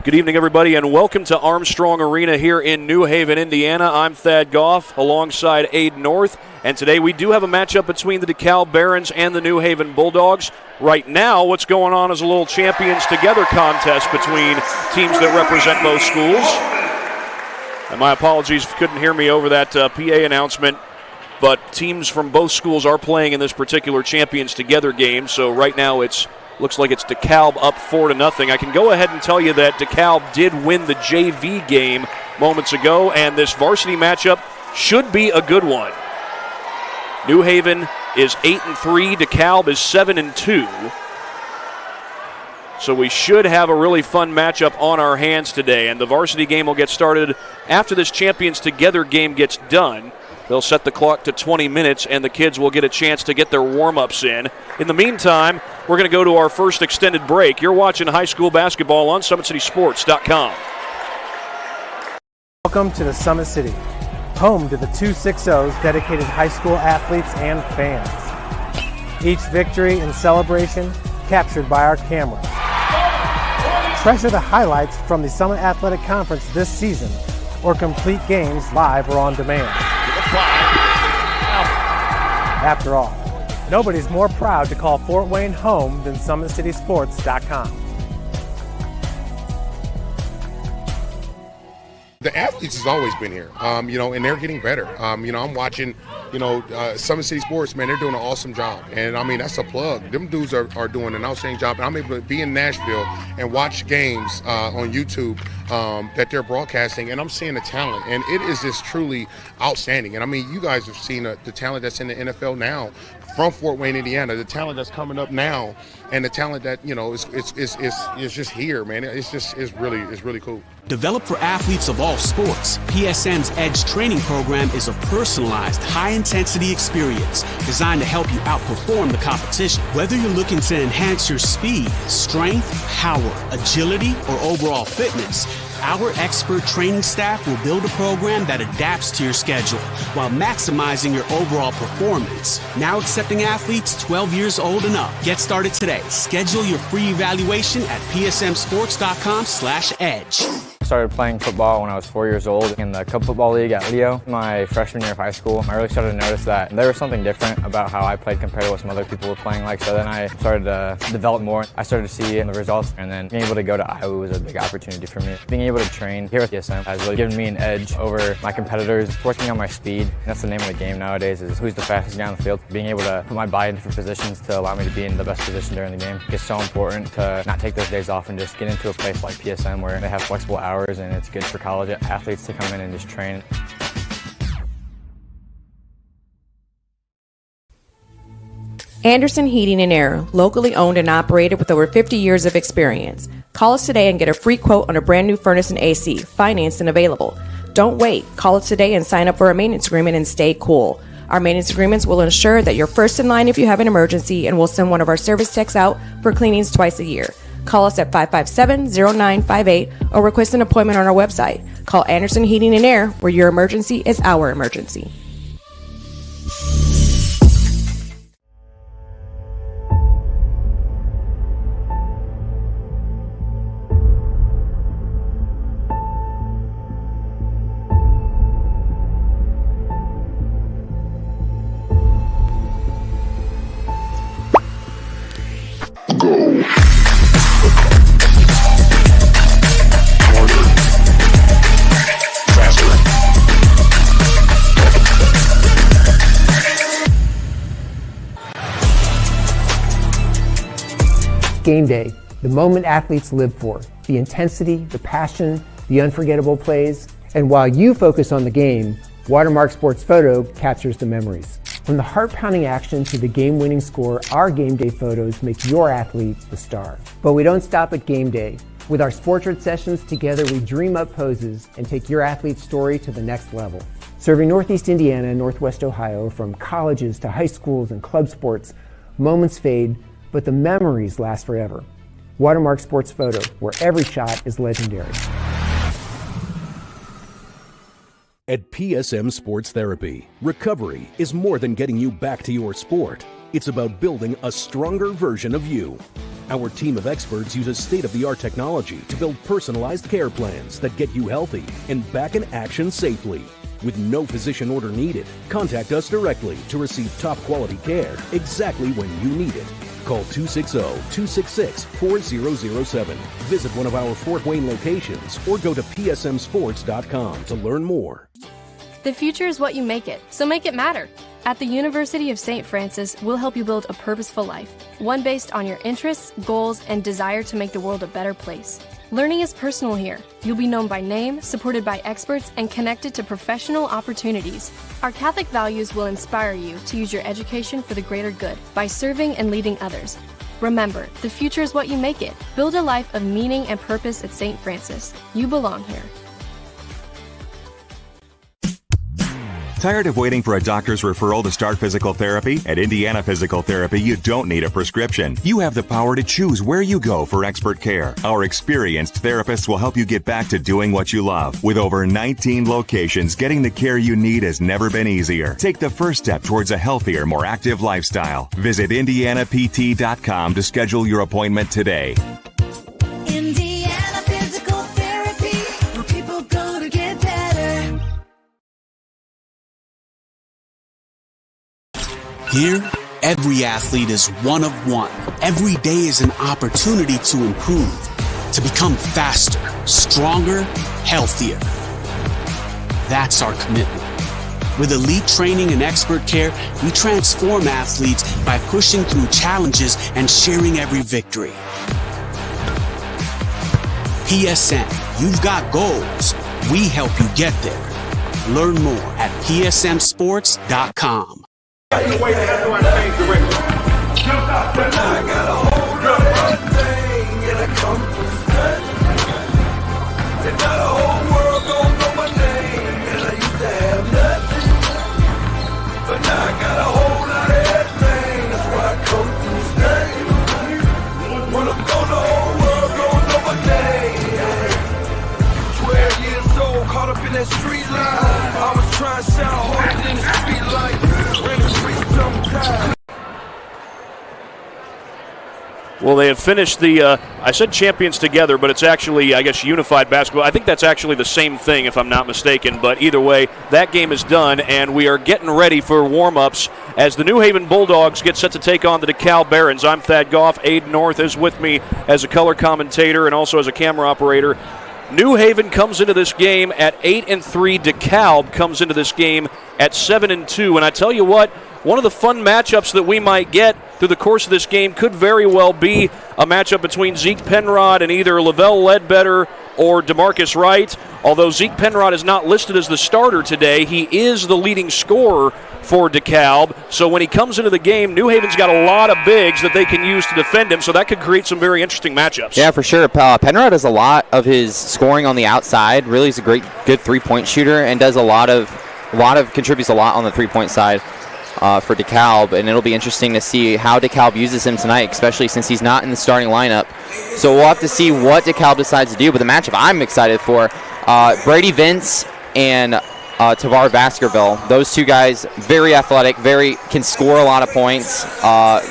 Good evening, everybody, and welcome to Armstrong Arena here in New Haven, Indiana. I'm Thad Goff alongside Aid North, and today we do have a matchup between the Dekalb Barons and the New Haven Bulldogs. Right now, what's going on is a little Champions Together contest between teams that represent both schools. And my apologies if you couldn't hear me over that PA announcement, but teams from both schools are playing in this particular Champions Together game, so right now looks like it's Dekalb up 4-0. I can go ahead and tell you that Dekalb did win the JV game moments ago, and this varsity matchup should be a good one. New Haven is 8-3, Dekalb is 7-2. So we should have a really fun matchup on our hands today, and the varsity game will get started after this Champions Together game gets done. They'll set the clock to 20 minutes, and the kids will get a chance to get their warm-ups in. In the meantime, we're going to go to our first extended break. You're watching high school basketball on SummitCitySports.com. Welcome to the Summit City, home to the 260's dedicated high school athletes and fans. Each victory and celebration captured by our cameras. Treasure the highlights from the Summit Athletic Conference this season, or complete games live or on demand. After all, nobody's more proud to call Fort Wayne home than SummitCitySports.com. The athletes has always been here, and they're getting better. I'm watching, Summit City Sports, man, they're doing an awesome job. And, that's a plug. Them dudes are doing an outstanding job. And I'm able to be in Nashville and watch games on YouTube that they're broadcasting, and I'm seeing the talent. And it is just truly outstanding. And, you guys have seen the talent that's in the NFL now from Fort Wayne, Indiana, the talent that's coming up now, and the talent that, is just here, man. It's really cool. Developed for athletes of all sports, PSM's Edge training program is a personalized, high-intensity experience designed to help you outperform the competition. Whether you're looking to enhance your speed, strength, power, agility, or overall fitness, our expert training staff will build a program that adapts to your schedule while maximizing your overall performance. Now accepting athletes 12 years old and up. Get started today. Schedule your free evaluation at psmsports.com/edge. I started playing football when I was 4 years old in the Cub Football League at Leo. My freshman year of high school, I really started to notice that there was something different about how I played compared to what some other people were playing like. So then I started to develop more. I started to see the results, and then being able to go to Iowa was a big opportunity for me. Being able to train here at PSM has really given me an edge over my competitors. Working on my speed, and that's the name of the game nowadays, is who's the fastest guy on the field. Being able to put my body in different positions to allow me to be in the best position during the game. It's so important to not take those days off and just get into a place like PSM where they have flexible hours, and it's good for college athletes to come in and just train. Anderson Heating and Air, locally owned and operated with over 50 years of experience. Call us today and get a free quote on a brand new furnace and AC, financed and available. Don't wait. Call us today and sign up for a maintenance agreement and stay cool. Our maintenance agreements will ensure that you're first in line if you have an emergency, and we'll send one of our service techs out for cleanings twice a year. Call us at 557-0958 or request an appointment on our website. Call Anderson Heating and Air, where your emergency is our emergency. Game day, the moment athletes live for, the intensity, the passion, the unforgettable plays. And while you focus on the game, Watermark Sports Photo captures the memories. From the heart-pounding action to the game-winning score, our game day photos make your athlete the star. But we don't stop at game day. With our Sportrait sessions together, we dream up poses and take your athlete's story to the next level. Serving Northeast Indiana and Northwest Ohio, from colleges to high schools and club sports, moments fade, but the memories last forever. Watermark Sports Photo, where every shot is legendary. At PSM Sports Therapy, recovery is more than getting you back to your sport. It's about building a stronger version of you. Our team of experts uses state-of-the-art technology to build personalized care plans that get you healthy and back in action safely. With no physician order needed, contact us directly to receive top-quality care exactly when you need it. Call 260-266-4007. Visit one of our Fort Wayne locations or go to psmsports.com to learn more. The future is what you make it, so make it matter. At the University of St. Francis, we'll help you build a purposeful life, one based on your interests, goals, and desire to make the world a better place. Learning is personal here. You'll be known by name, supported by experts, and connected to professional opportunities. Our Catholic values will inspire you to use your education for the greater good by serving and leading others. Remember, the future is what you make it. Build a life of meaning and purpose at St. Francis. You belong here. Tired of waiting for a doctor's referral to start physical therapy? At Indiana Physical Therapy, you don't need a prescription. You have the power to choose where you go for expert care. Our experienced therapists will help you get back to doing what you love. With over 19 locations, getting the care you need has never been easier. Take the first step towards a healthier, more active lifestyle. Visit IndianaPT.com to schedule your appointment today. Indiana Physical Therapy, where people go to get better. Here, every athlete is one of one. Every day is an opportunity to improve, to become faster, stronger, healthier. That's our commitment. With elite training and expert care, we transform athletes by pushing through challenges and sharing every victory. PSN, you've got goals. We help you get there. Learn more at psmsports.com. I got a hold of everything and I come from nothing. And now the whole world gon' know my name. And I used to have nothing, but now I got a whole lot of everything. That's why I come from nothing. When I'm gone, the whole world gon' know my name. 12 years old, caught up in that street life. I was trying to sound harder than the street light. Well, they have finished the, I said champions together, but it's actually, I guess, unified basketball. I think that's actually the same thing, if I'm not mistaken. But either way, that game is done, and we are getting ready for warm-ups as the New Haven Bulldogs get set to take on the Dekalb Barons. I'm Thad Goff. Aiden North is with me as a color commentator and also as a camera operator. New Haven comes into this game at 8-3. Dekalb comes into this game at 7-2. And I tell you what, one of the fun matchups that we might get through the course of this game could very well be a matchup between Zeke Penrod and either Lavelle Ledbetter or DeMarcus Wright. Although Zeke Penrod is not listed as the starter today, he is the leading scorer for Dekalb. So when he comes into the game, New Haven's got a lot of bigs that they can use to defend him, so that could create some very interesting matchups. Yeah, for sure. Penrod does a lot of his scoring on the outside. Really is a good three-point shooter and does contributes a lot on the three-point side for Dekalb, and it'll be interesting to see how Dekalb uses him tonight, especially since he's not in the starting lineup. So we'll have to see what Dekalb decides to do, but the matchup I'm excited for, Brady Vince and Tavar Baskerville. Those two guys, very athletic, can score a lot of points.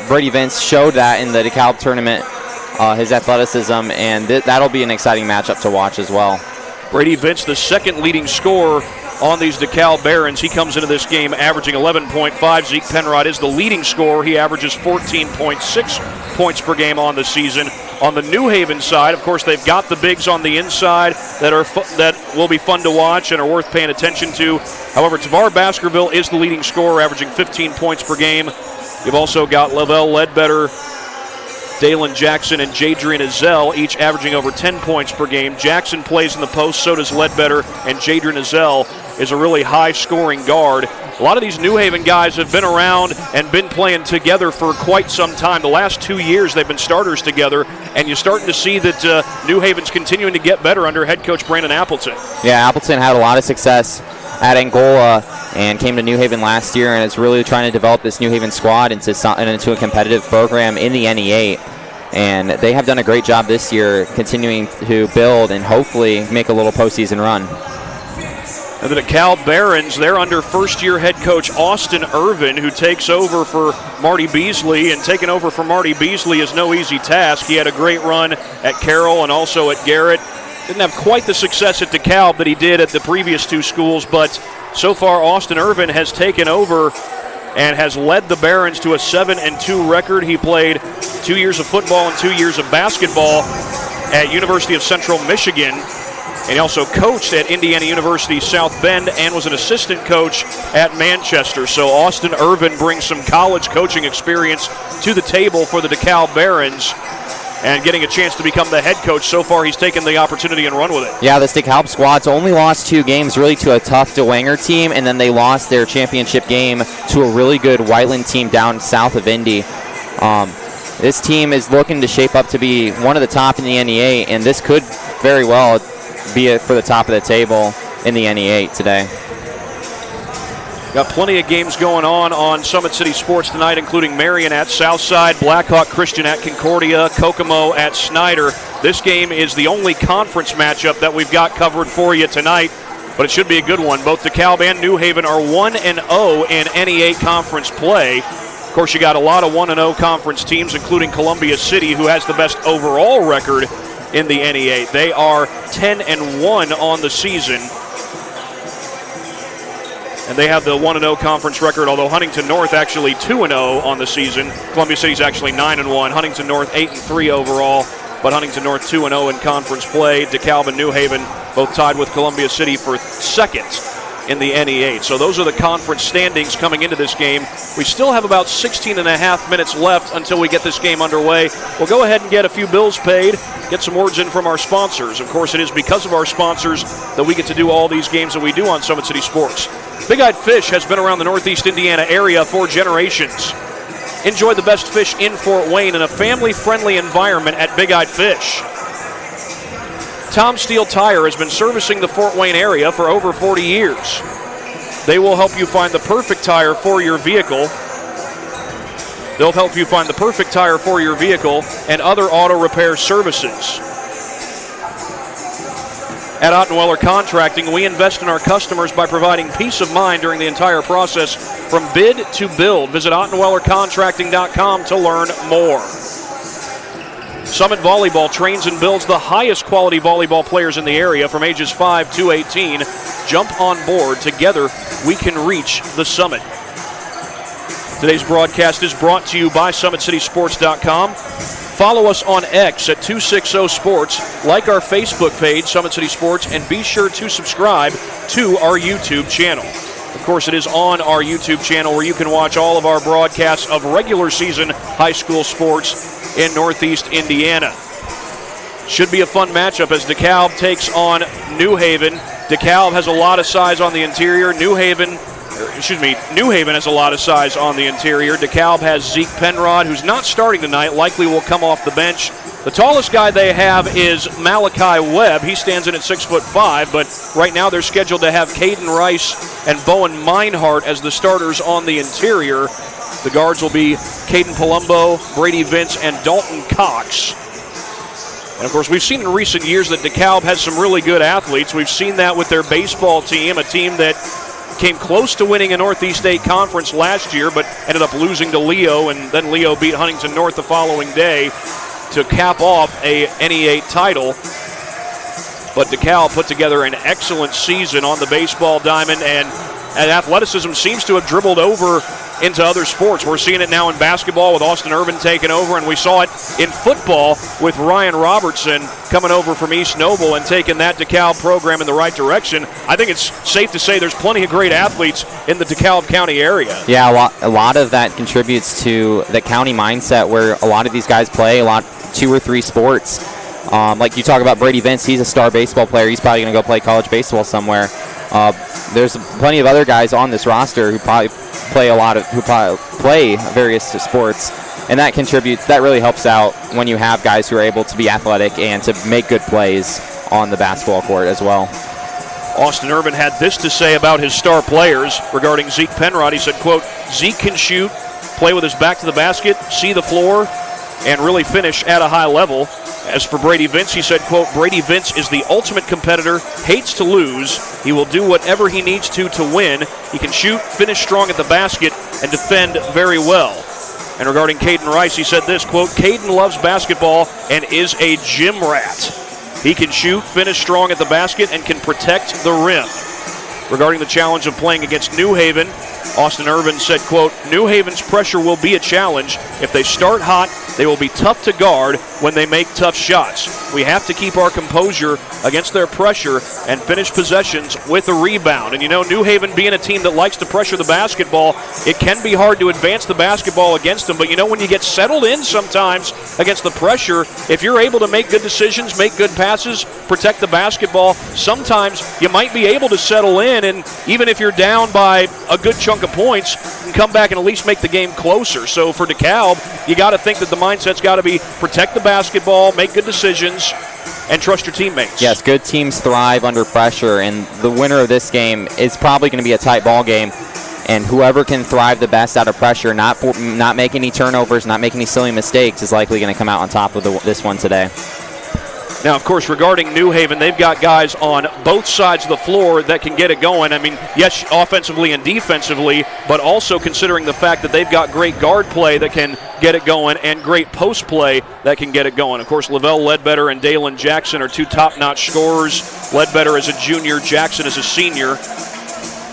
Brady Vince showed that in the Dekalb tournament, his athleticism, and that'll be an exciting matchup to watch as well. Brady Vince, the second leading scorer on these Dekalb Barons. He comes into this game averaging 11.5. Zeke Penrod is the leading scorer. He averages 14.6 points per game on the season. On the New Haven side, of course, they've got the bigs on the inside that will be fun to watch and are worth paying attention to. However, Tavar Baskerville is the leading scorer, averaging 15 points per game. You've also got Lavelle Ledbetter, Dalen Jackson, and Jadrian Ezell, each averaging over 10 points per game. Jackson plays in the post, so does Ledbetter, and Jadrian Ezell is a really high-scoring guard. A lot of these New Haven guys have been around and been playing together for quite some time. The last 2 years they've been starters together, and you're starting to see that New Haven's continuing to get better under head coach Brandon Appleton. Yeah, Appleton had a lot of success at Angola and came to New Haven last year, and is really trying to develop this New Haven squad into a competitive program in the NE8. And they have done a great job this year continuing to build and hopefully make a little postseason run. And the DeKalb Barons, they're under first-year head coach Austin Irvin, who takes over for Marty Beasley. And taking over for Marty Beasley is no easy task. He had a great run at Carroll and also at Garrett. Didn't have quite the success at DeKalb that he did at the previous two schools, but so far Austin Irvin has taken over and has led the Barons to a 7-2 record. He played 2 years of football and 2 years of basketball at University of Central Michigan. And he also coached at Indiana University South Bend and was an assistant coach at Manchester. So Austin Irvin brings some college coaching experience to the table for the DeKalb Barons. And getting a chance to become the head coach, so far he's taken the opportunity and run with it. Yeah, this DeKalb squad's only lost 2 games really to a tough DeWanger team, and then they lost their championship game to a really good Whiteland team down south of Indy. This team is looking to shape up to be one of the top in the NE8, and this could very well be it for the top of the table in the NE8 today. Got plenty of games going on Summit City Sports tonight, including Marion at Southside, Blackhawk Christian at Concordia, Kokomo at Snyder. This game is the only conference matchup that we've got covered for you tonight, but it should be a good one. Both DeKalb and New Haven are 1-0 in NE8 conference play. Of course, you got a lot of 1-0 conference teams, including Columbia City, who has the best overall record in the NE8. They are 10-1 on the season. And they have the 1-0 conference record, although Huntington North actually 2-0 on the season. Columbia City's actually 9-1. Huntington North 8-3 overall, but Huntington North 2-0 in conference play. DeKalb and New Haven both tied with Columbia City for second in the NE8. So those are the conference standings coming into this game. We still have about 16 and a half minutes left until we get this game underway. We'll go ahead and get a few bills paid, get some words in from our sponsors. Of course, it is because of our sponsors that we get to do all these games that we do on Summit City Sports. Big Eyed Fish has been around the Northeast Indiana area for generations. Enjoy the best fish in Fort Wayne in a family-friendly environment at Big Eyed Fish. Tom Steele Tire has been servicing the Fort Wayne area for over 40 years. They will help you find the perfect tire for your vehicle. They'll help you find the perfect tire for your vehicle and other auto repair services. At Ottenweller Contracting, we invest in our customers by providing peace of mind during the entire process from bid to build. Visit OttenwellerContracting.com to learn more. Summit Volleyball trains and builds the highest quality volleyball players in the area from ages 5 to 18. Jump on board. Together, we can reach the summit. Today's broadcast is brought to you by SummitCitySports.com. Follow us on X at 260 Sports, like our Facebook page, Summit City Sports, and be sure to subscribe to our YouTube channel. Of course, it is on our YouTube channel where you can watch all of our broadcasts of regular season high school sports in Northeast Indiana. Should be a fun matchup as DeKalb takes on New Haven. DeKalb has a lot of size on the interior. New Haven has a lot of size on the interior. DeKalb has Zeke Penrod, who's not starting tonight, likely will come off the bench. The tallest guy they have is Malachi Webb. He stands in at 6'5", but right now they're scheduled to have Caden Rice and Bowen Meinhardt as the starters on the interior. The guards will be Caden Palumbo, Brady Vince, and Dalton Cox. And, of course, we've seen in recent years that DeKalb has some really good athletes. We've seen that with their baseball team, a team that came close to winning a Northeast 8 conference last year, but ended up losing to Leo, and then Leo beat Huntington North the following day to cap off a NE8 title. But DeKalb put together an excellent season on the baseball diamond, and athleticism seems to have dribbled over into other sports. We're seeing it now in basketball with Austin Irvin taking over, and we saw it in football with Ryan Robertson coming over from East Noble and taking that DeKalb program in the right direction. I think it's safe to say there's plenty of great athletes in the DeKalb County area. Yeah, a lot of that contributes to the county mindset where a lot of these guys play 2 or 3 sports. Like you talk about Brady Vince, he's a star baseball player. He's probably going to go play college baseball somewhere. There's plenty of other guys on this roster who probably play various sports, and that really helps out when you have guys who are able to be athletic and to make good plays on the basketball court as well. Austin Irvin had this to say about his star players regarding Zeke Penrod. He said, quote, "Zeke can shoot, play with his back to the basket, see the floor, and really finish at a high level. As for Brady Vince, he said, quote, Brady Vince is the ultimate competitor, hates to lose. He will do whatever he needs to win. He can shoot, finish strong at the basket, and defend very well. And regarding Caden Rice, he said this, quote, Caden loves basketball and is a gym rat. He can shoot, finish strong at the basket, and can protect the rim. Regarding the challenge of playing against New Haven, Austin Irvin said, quote, New Haven's pressure will be a challenge. If they start hot, they will be tough to guard when they make tough shots. We have to keep our composure against their pressure and finish possessions with a rebound. And you know, New Haven being a team that likes to pressure the basketball, it can be hard to advance the basketball against them. But you know, when you get settled in sometimes against the pressure, if you're able to make good decisions, make good passes, protect the basketball, sometimes you might be able to settle in. And even if you're down by a good chunk of points, you can come back and at least make the game closer. So for Dekalb, you got to think that the mindset's got to be protect the basketball, make good decisions, and trust your teammates. Yes, good teams thrive under pressure, and the winner of this game is probably going to be a tight ball game. And whoever can thrive the best out of pressure, not make any turnovers, not make any silly mistakes, is likely going to come out on top of this one today. Now, of course, regarding New Haven, they've got guys on both sides of the floor that can get it going. I mean, yes, offensively and defensively, but also considering the fact that they've got great guard play that can get it going and great post play that can get it going. Of course, Lavelle Ledbetter and Dalen Jackson are two top-notch scorers. Ledbetter is a junior, Jackson is a senior.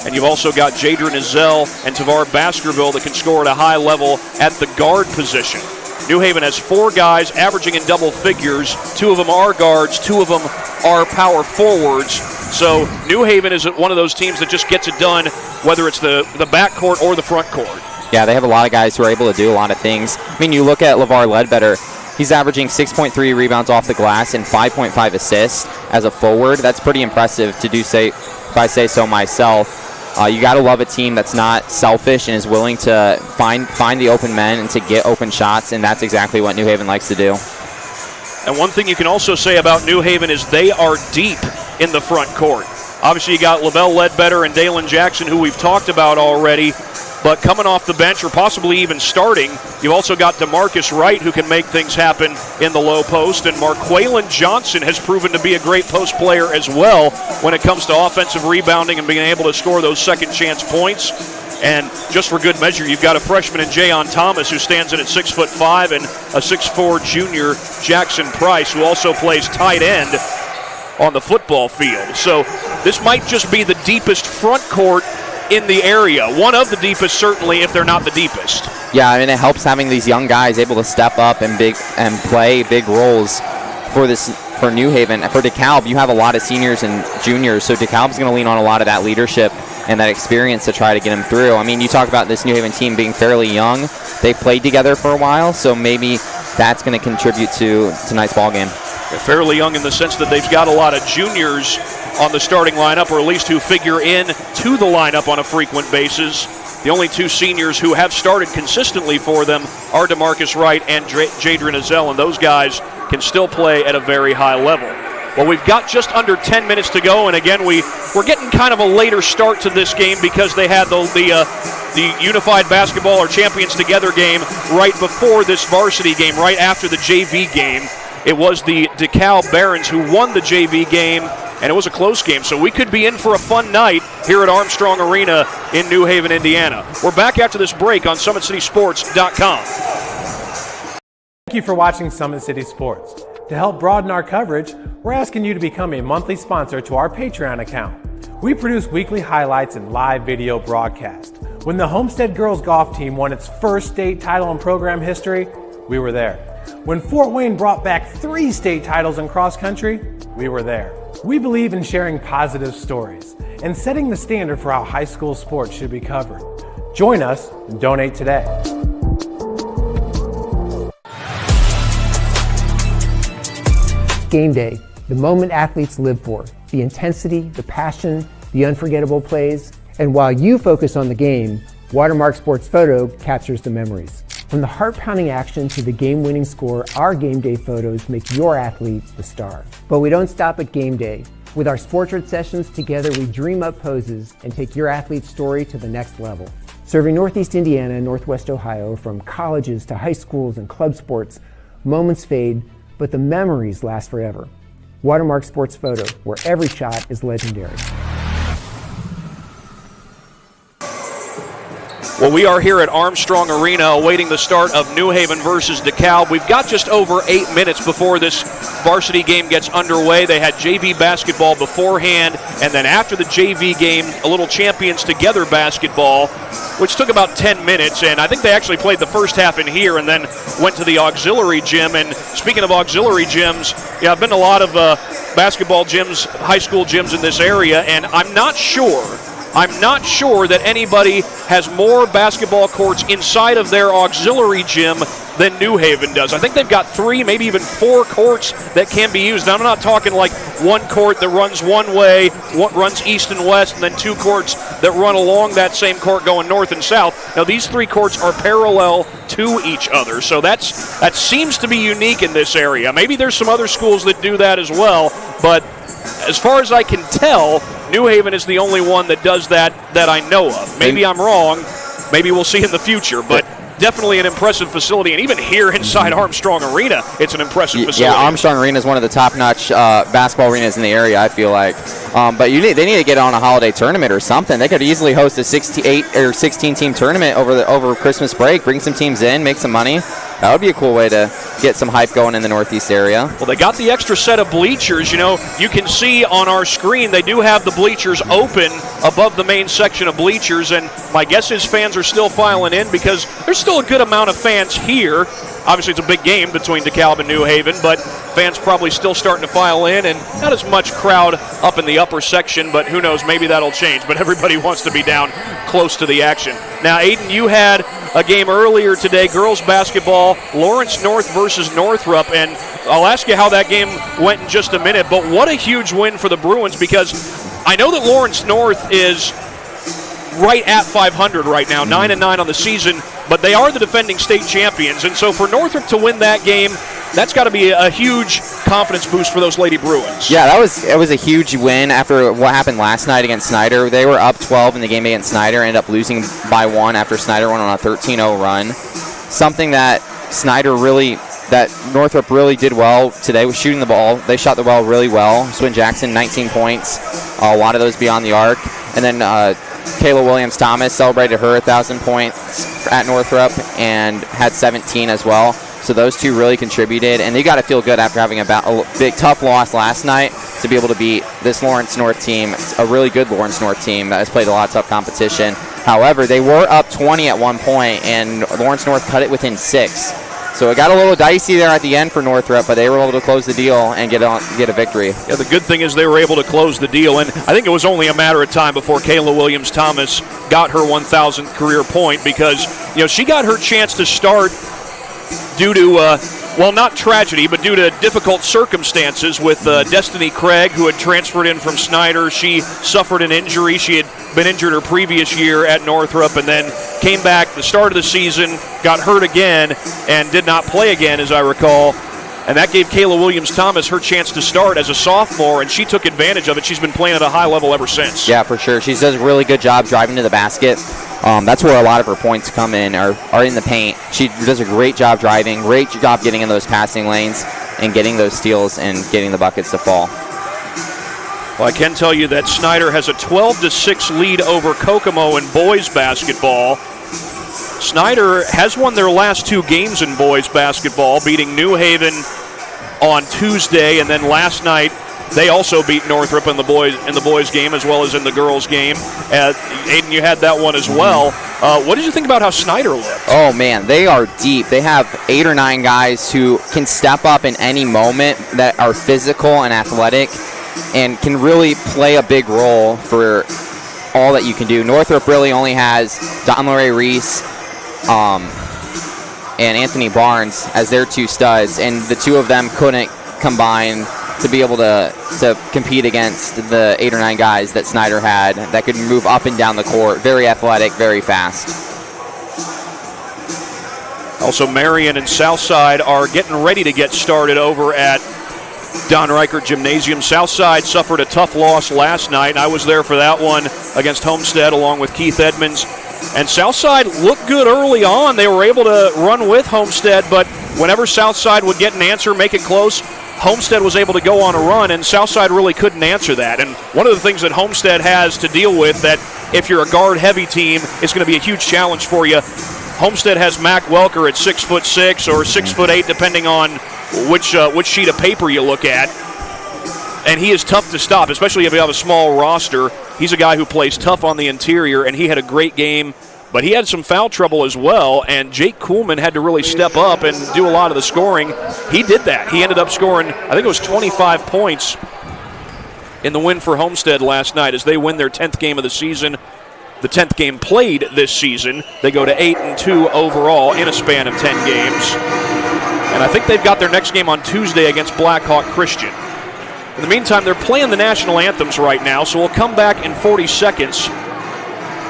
And you've also got Jadron Ezell and Tavar Baskerville that can score at a high level at the guard position. New Haven has 4 guys averaging in double figures. 2 of them are guards, 2 of them are power forwards. So New Haven is one of those teams that just gets it done, whether it's the backcourt or the front court. Yeah, they have a lot of guys who are able to do a lot of things. I mean, you look at LeVar Ledbetter, he's averaging 6.3 rebounds off the glass and 5.5 assists as a forward. That's pretty impressive to do, if I say so myself. You got to love a team that's not selfish and is willing to find the open men and to get open shots, and that's exactly what New Haven likes to do. And one thing you can also say about New Haven is they are deep in the front court. Obviously, you got Lavelle Ledbetter and Dalen Jackson, who we've talked about already, but coming off the bench or possibly even starting, you've also got DeMarcus Wright, who can make things happen in the low post, and Marquaylon Johnson has proven to be a great post player as well when it comes to offensive rebounding and being able to score those second chance points. And just for good measure, you've got a freshman in Jayon Thomas who stands in at 6'5", and a 6'4" junior, Jackson Price, who also plays tight end on the football field. So this might just be the deepest front court in the area. One of the deepest, certainly, if they're not the deepest. Yeah, I mean, it helps having these young guys able to step up and play big roles for New Haven. For Dekalb, you have a lot of seniors and juniors, so Dekalb's going to lean on a lot of that leadership and that experience to try to get them through. I mean, you talk about this New Haven team being fairly young. They've played together for a while, so maybe that's going to contribute to tonight's ball game. They're fairly young in the sense that they've got a lot of juniors on the starting lineup, or at least who figure in to the lineup on a frequent basis. The only 2 seniors who have started consistently for them are DeMarcus Wright and Jadron Ezell, and those guys can still play at a very high level. Well, we've got just under 10 minutes to go, and again, we're getting kind of a later start to this game because they had the Unified Basketball or Champions Together game right before this varsity game, right after the JV game. It was the Dekalb Barons who won the JV game, and it was a close game, so we could be in for a fun night here at Armstrong Arena in New Haven, Indiana. We're back after this break on SummitCitySports.com. Thank you for watching Summit City Sports. To help broaden our coverage, we're asking you to become a monthly sponsor to our Patreon account. We produce weekly highlights and live video broadcasts. When the Homestead Girls Golf Team won its first state title in program history, we were there. When Fort Wayne brought back 3 state titles in cross country, we were there. We believe in sharing positive stories and setting the standard for how high school sports should be covered. Join us and donate today. Game day, the moment athletes live for, the intensity, the passion, the unforgettable plays, and while you focus on the game, Watermark Sports Photo captures the memories. From the heart-pounding action to the game-winning score, our game day photos make your athlete the star. But we don't stop at game day. With our Sportrait sessions together, we dream up poses and take your athlete's story to the next level. Serving Northeast Indiana and Northwest Ohio, from colleges to high schools and club sports, moments fade, but the memories last forever. Watermark Sports Photo, where every shot is legendary. Well, we are here at Armstrong Arena awaiting the start of New Haven versus Dekalb. We've got just over 8 minutes before this varsity game gets underway. They had JV basketball beforehand, and then after the JV game, a little Champions Together basketball, which took about 10 minutes, and I think they actually played the first half in here and then went to the auxiliary gym. And speaking of auxiliary gyms, I've been to a lot of basketball gyms, high school gyms in this area, and I'm not sure that anybody has more basketball courts inside of their auxiliary gym than New Haven does. I think they've got 3, maybe even 4 courts that can be used. Now, I'm not talking like one court that runs one way, runs east and west, and then 2 courts that run along that same court going north and south. Now, these 3 courts are parallel to each other, so that seems to be unique in this area. Maybe there's some other schools that do that as well, but as far as I can tell, New Haven is the only one that does that I know of. Maybe I'm wrong. Maybe we'll see in the future, but definitely an impressive facility. And even here inside Armstrong Arena, it's an impressive facility. Yeah, Armstrong Arena is one of the top-notch basketball arenas in the area, I feel like. But they need to get on a holiday tournament or something. They could easily host a 8 or 16-team tournament over Christmas break, bring some teams in, make some money. That would be a cool way to get some hype going in the Northeast area. Well, they got the extra set of bleachers. You can see on our screen they do have the bleachers open above the main section of bleachers, and my guess is fans are still filing in because there's still a good amount of fans here. Obviously, it's a big game between Dekalb and New Haven, but fans probably still starting to file in, and not as much crowd up in the upper section, but who knows, maybe that'll change. But everybody wants to be down close to the action. Now, Aiden, you had a game earlier today, girls basketball, Lawrence North versus Northrop, and I'll ask you how that game went in just a minute, but what a huge win for the Bruins, because I know that Lawrence North is right at 500 right now, 9-9 on the season, but they are the defending state champions, and so for Northrop to win that game, that's got to be a huge confidence boost for those Lady Bruins. Yeah, it was a huge win after what happened last night against Snyder. They were up 12 in the game against Snyder, ended up losing by 1 after Snyder went on a 13-0 run. Something that Northrop really did well today was shooting the ball. They shot the ball really well. Swin Jackson, 19 points, a lot of those beyond the arc. And then Kayla Williams-Thomas celebrated her 1,000 points at Northrop and had 17 as well. So those two really contributed, and they got to feel good after having a big, tough loss last night to be able to beat this Lawrence North team, a really good Lawrence North team that has played a lot of tough competition. However, they were up 20 at one point, and Lawrence North cut it within 6. So it got a little dicey there at the end for Northrop, but they were able to close the deal and get a victory. Yeah, the good thing is they were able to close the deal, and I think it was only a matter of time before Kayla Williams-Thomas got her 1,000th career point, because she got her chance to start due to, not tragedy, but due to difficult circumstances with Destiny Craig, who had transferred in from Snyder. She suffered an injury. She had been injured her previous year at Northrop and then came back the start of the season, got hurt again, and did not play again, as I recall. And that gave Kayla Williams-Thomas her chance to start as a sophomore, and she took advantage of it. She's been playing at a high level ever since. Yeah, for sure. She does a really good job driving to the basket. That's where a lot of her points come in, are in the paint. She does a great job driving, great job getting in those passing lanes and getting those steals and getting the buckets to fall. Well, I can tell you that Snyder has a 12-6 lead over Kokomo in boys basketball. Snyder has won their last 2 games in boys basketball, beating New Haven on Tuesday, and then last night they also beat Northrop in the boys game as well as in the girls game. Aiden, you had that one as well. What did you think about how Snyder looked? Oh, man, they are deep. They have 8 or 9 guys who can step up in any moment, that are physical and athletic and can really play a big role for all that you can do. Northrop really only has Donlare Reese and Anthony Barnes as their 2 studs, and the 2 of them couldn't combine to be able to compete against the 8 or 9 guys that Snyder had that could move up and down the court. Very athletic, very fast. Also, Marion and Southside are getting ready to get started over at Don Reichert Gymnasium. Southside suffered a tough loss last night. I was there for that one against Homestead along with Keith Edmonds. And Southside looked good early on. They were able to run with Homestead, but whenever Southside would get an answer, make it close, Homestead was able to go on a run, and Southside really couldn't answer that. And one of the things that Homestead has to deal with, that if you're a guard-heavy team, it's going to be a huge challenge for you. Homestead has Mac Welker at 6'6" or 6'8", depending on which sheet of paper you look at. And he is tough to stop, especially if you have a small roster. He's a guy who plays tough on the interior, and he had a great game. But he had some foul trouble as well, and Jake Kuhlman had to really step up and do a lot of the scoring. He did that. He ended up scoring, I think it was 25 points in the win for Homestead last night as they win their 10th game of the season. The 10th game played this season. They go to 8-2 overall in a span of 10 games. And I think they've got their next game on Tuesday against Blackhawk Christian. In the meantime, they're playing the national anthems right now, so we'll come back in 40 seconds.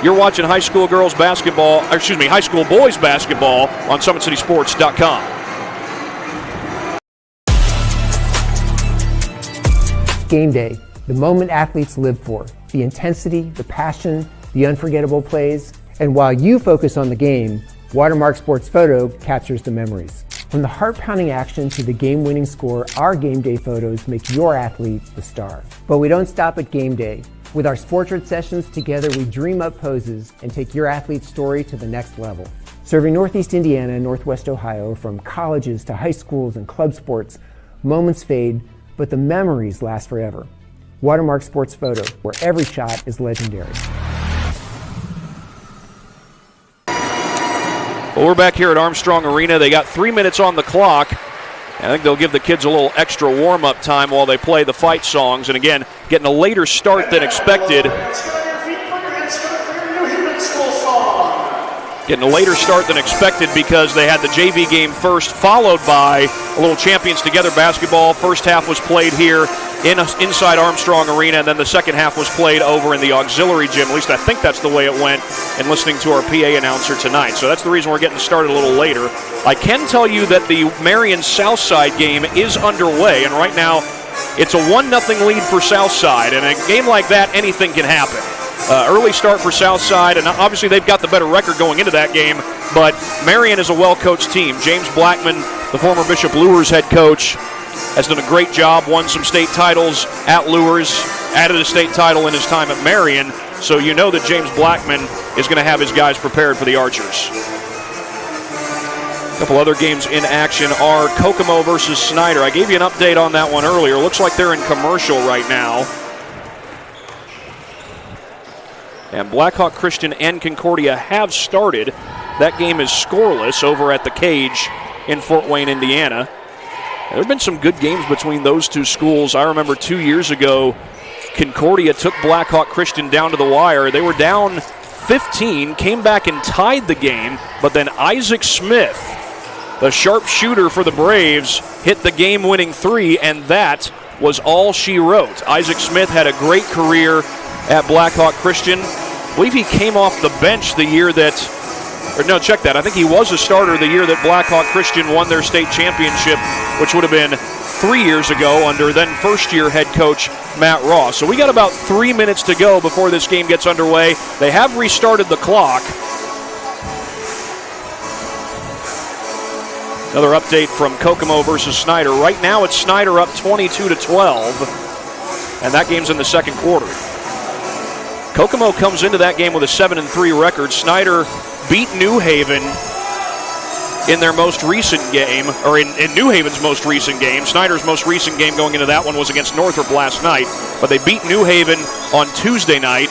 You're watching high school boys basketball on SummitCitySports.com. Game day, the moment athletes live for, the intensity, the passion, the unforgettable plays, and while you focus on the game, Watermark Sports Photo captures the memories. From the heart-pounding action to the game-winning score, our game day photos make your athlete the star. But we don't stop at game day. With our Sportrait sessions, together we dream up poses and take your athlete's story to the next level. Serving Northeast Indiana and Northwest Ohio, from colleges to high schools and club sports, moments fade, but the memories last forever. Watermark Sports Photo, where every shot is legendary. Well, we're back here at Armstrong Arena. They got 3 minutes on the clock. I think they'll give the kids a little extra warm-up time while they play the fight songs. And again, getting a later start than expected. Getting a later start than expected because they had the JV game first, followed by a little Champions Together basketball. First half was played here inside Armstrong Arena, and then the second half was played over in the auxiliary gym. At least I think that's the way it went in listening to our PA announcer tonight. So that's the reason we're getting started a little later. I can tell you that the Marion Southside game is underway, and right now it's a 1-0 lead for Southside. And in a game like that, anything can happen. Early start for Southside, and obviously they've got the better record going into that game, but Marion is a well-coached team. James Blackman, the former Bishop Luers head coach, has done a great job, won some state titles at Luers, added a state title in his time at Marion, so you know that James Blackman is going to have his guys prepared for the Archers. A couple other games in action are Kokomo versus Snyder. I gave you an update on that one earlier. Looks like they're in commercial right now. And Blackhawk Christian and Concordia have started. That game is scoreless over at the Cage in Fort Wayne, Indiana. There have been some good games between those two schools. I remember 2 years ago, Concordia took Blackhawk Christian down to the wire. They were down 15, came back and tied the game, but then Isaac Smith, the sharpshooter for the Braves, hit the game-winning three, and that was all she wrote. Isaac Smith had a great career at Blackhawk Christian. I believe he came off the bench the year that, or no, check that. I think he was a starter the year that Blackhawk Christian won their state championship, which would have been 3 years ago under then first-year head coach Matt Ross. So we got about 3 minutes to go before this game gets underway. They have restarted the clock. Another update from Kokomo versus Snyder. Right now it's Snyder up 22-12, and that game's in the second quarter. Kokomo comes into that game with a 7-3 record. Snyder beat New Haven in their most recent game, or in New Haven's most recent game. Snyder's most recent game going into that one was against Northrop last night, but they beat New Haven on Tuesday night.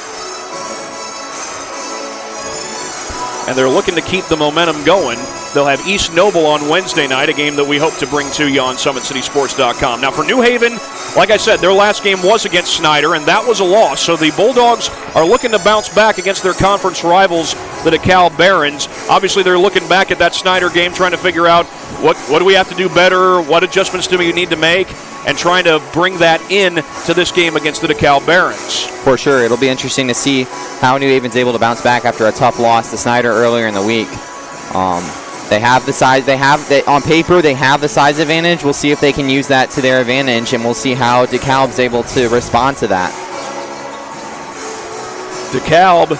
And they're looking to keep the momentum going. They'll have East Noble on Wednesday night, a game that we hope to bring to you on SummitCitySports.com. Now for New Haven, like I said, their last game was against Snyder, and that was a loss. So the Bulldogs are looking to bounce back against their conference rivals, the Dekalb Barons. Obviously, they're looking back at that Snyder game, trying to figure out what do we have to do better, what adjustments do we need to make, and trying to bring that in to this game against the Dekalb Barons. For sure. It'll be interesting to see how New Haven's able to bounce back after a tough loss to Snyder earlier in the week. They have the size. On paper, they have the size advantage. We'll see if they can use that to their advantage, and we'll see how DeKalb's able to respond to that. DeKalb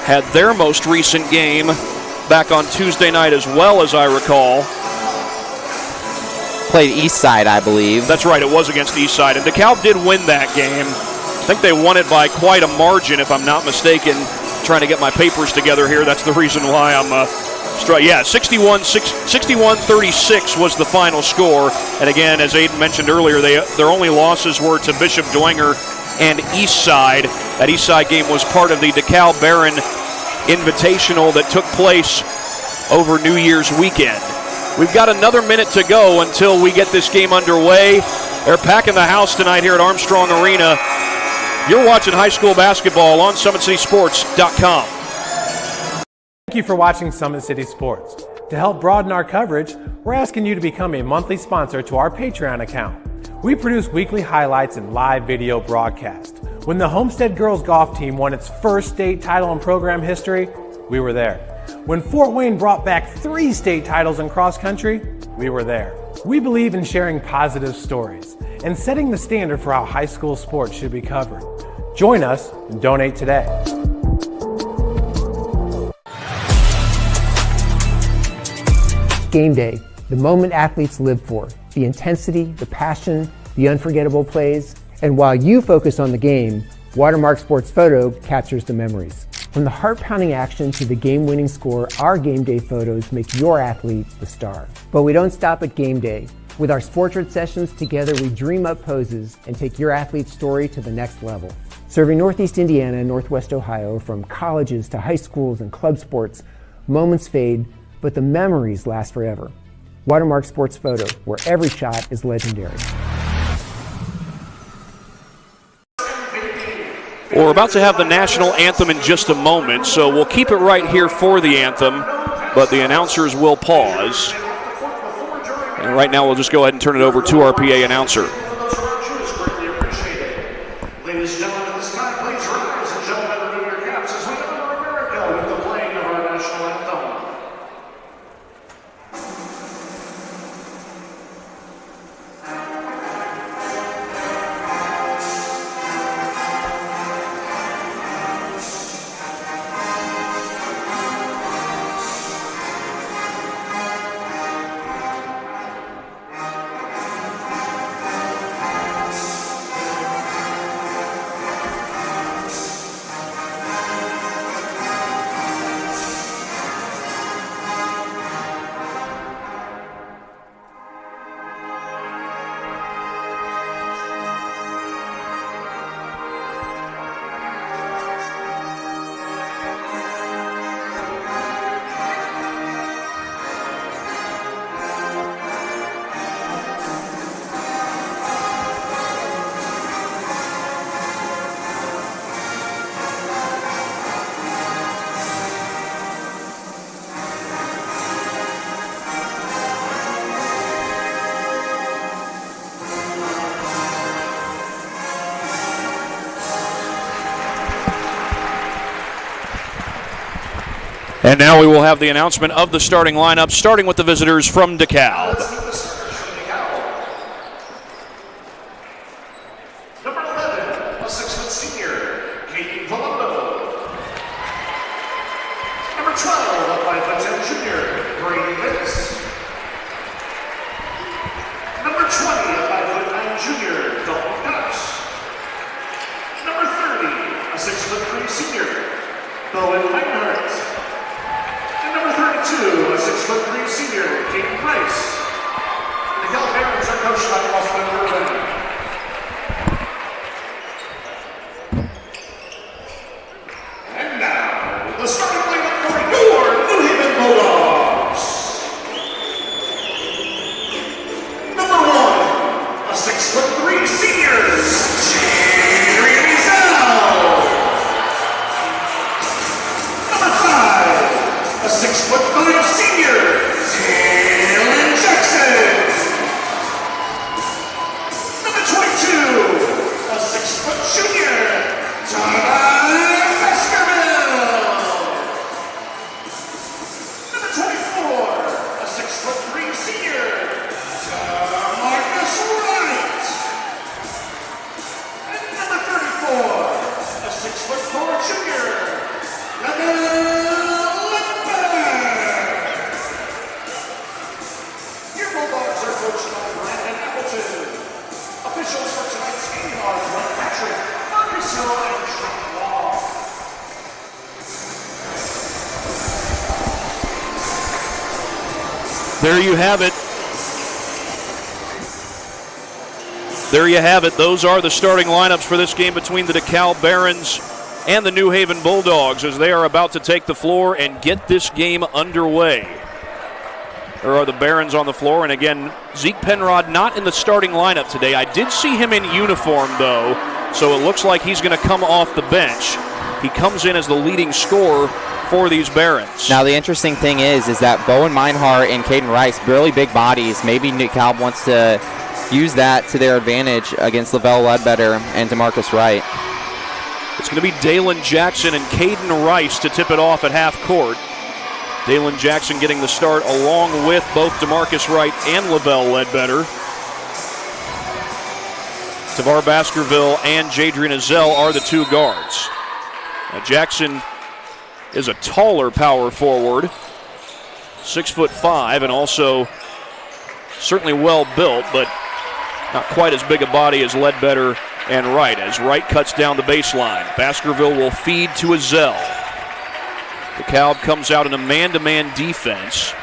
had their most recent game back on Tuesday night as well, as I recall. played Eastside, I believe. That's right, it was against Eastside, and Dekalb did win that game. I think they won it by quite a margin, if I'm not mistaken. Trying to get my papers together here. That's the reason why I'm 61-36 was the final score. And again, as Aiden mentioned earlier, their only losses were to Bishop Dwenger and Eastside. That Eastside game was part of the Dekalb Barron Invitational that took place over New Year's weekend. We've got another minute to go until we get this game underway. They're packing the house tonight here at Armstrong Arena. You're watching high school basketball on SummitCitySports.com. Thank you for watching Summit City Sports. To help broaden our coverage, we're asking you to become a monthly sponsor to our Patreon account. We produce weekly highlights and live video broadcasts. When the Homestead Girls Golf Team won its first state title in program history, we were there. When Fort Wayne brought back 3 state titles in cross country, we were there. We believe in sharing positive stories and setting the standard for how high school sports should be covered. Join us and donate today. Game day, the moment athletes live for, the intensity, the passion, the unforgettable plays, and while you focus on the game, Watermark Sports Photo captures the memories. From the heart-pounding action to the game-winning score, our game day photos make your athlete the star. But we don't stop at game day. With our Sportrait sessions together, we dream up poses and take your athlete's story to the next level. Serving Northeast Indiana and Northwest Ohio, from colleges to high schools and club sports, moments fade, but the memories last forever. Watermark Sports Photo, where every shot is legendary. We're about to have the national anthem in just a moment, so we'll keep it right here for the anthem, but the announcers will pause. And right now we'll just go ahead and turn it over to our PA announcer. Ladies and gentlemen, at this time, please rise and gentlemen, remove your caps as we honor America with the playing of our national anthem. And now we will have the announcement of the starting lineup, starting with the visitors from Dekalb. Number 11, a 6-foot senior, Katie Palumbo. Number 12, a 5'10" junior, Brady Vince. Number 20, a 5'9" junior, Dalton Cox. Number 30, a 6'3" senior, Bowen Meinhardt. Number 32, a 6'3" senior, Katie Price. The Dekalb Barons are coached by Austin Irvin. And now, the starting lineup for your New Haven Bulldogs. Number 1, a 6'3" senior, Jeremy Zell. Number 5, a 6'5" senior, Taylor Jackson. Number 22, a 6' junior, Tyler Baskerville. Number 24, a 6'3" senior, Marcus Wright. And number 34, a 6'4" junior, Number There you have it. There you have it. Those are the starting lineups for this game between the Dekalb Barons and the New Haven Bulldogs as they are about to take the floor and get this game underway. There are the Barons on the floor, and again, Zeke Penrod not in the starting lineup today. I did see him in uniform, though, so it looks like he's going to come off the bench. He comes in as the leading scorer for these Barons. Now, the interesting thing is that Bowen Meinhardt and Caden Rice, really big bodies. Maybe Dekalb wants to use that to their advantage against Lavelle Ledbetter and DeMarcus Wright. It's going to be Dalen Jackson and Caden Rice to tip it off at half court. Dalen Jackson getting the start along with both DeMarcus Wright and Lavelle Ledbetter. Tavar Baskerville and Jadrian Ezell are the two guards. Now Jackson is a taller power forward, 6'5", and also certainly well built, but not quite as big a body as Ledbetter and Wright. As Wright cuts down the baseline, Baskerville will feed to Ezell. Dekalb comes out in a man-to-man defense.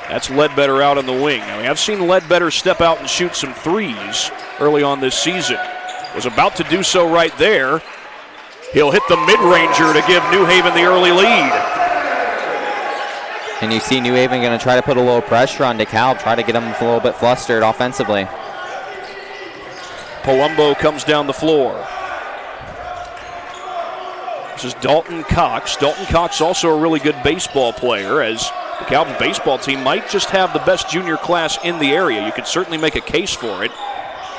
That's Ledbetter out on the wing. Now, we have seen Ledbetter step out and shoot some threes early on this season. Was about to do so right there. He'll hit the mid-ranger to give New Haven the early lead. And you see New Haven going to try to put a little pressure on Dekalb, try to get them a little bit flustered offensively. Palumbo comes down the floor. This is Dalton Cox. Dalton Cox also a really good baseball player, as Dekalb's baseball team might just have the best junior class in the area. You could certainly make a case for it.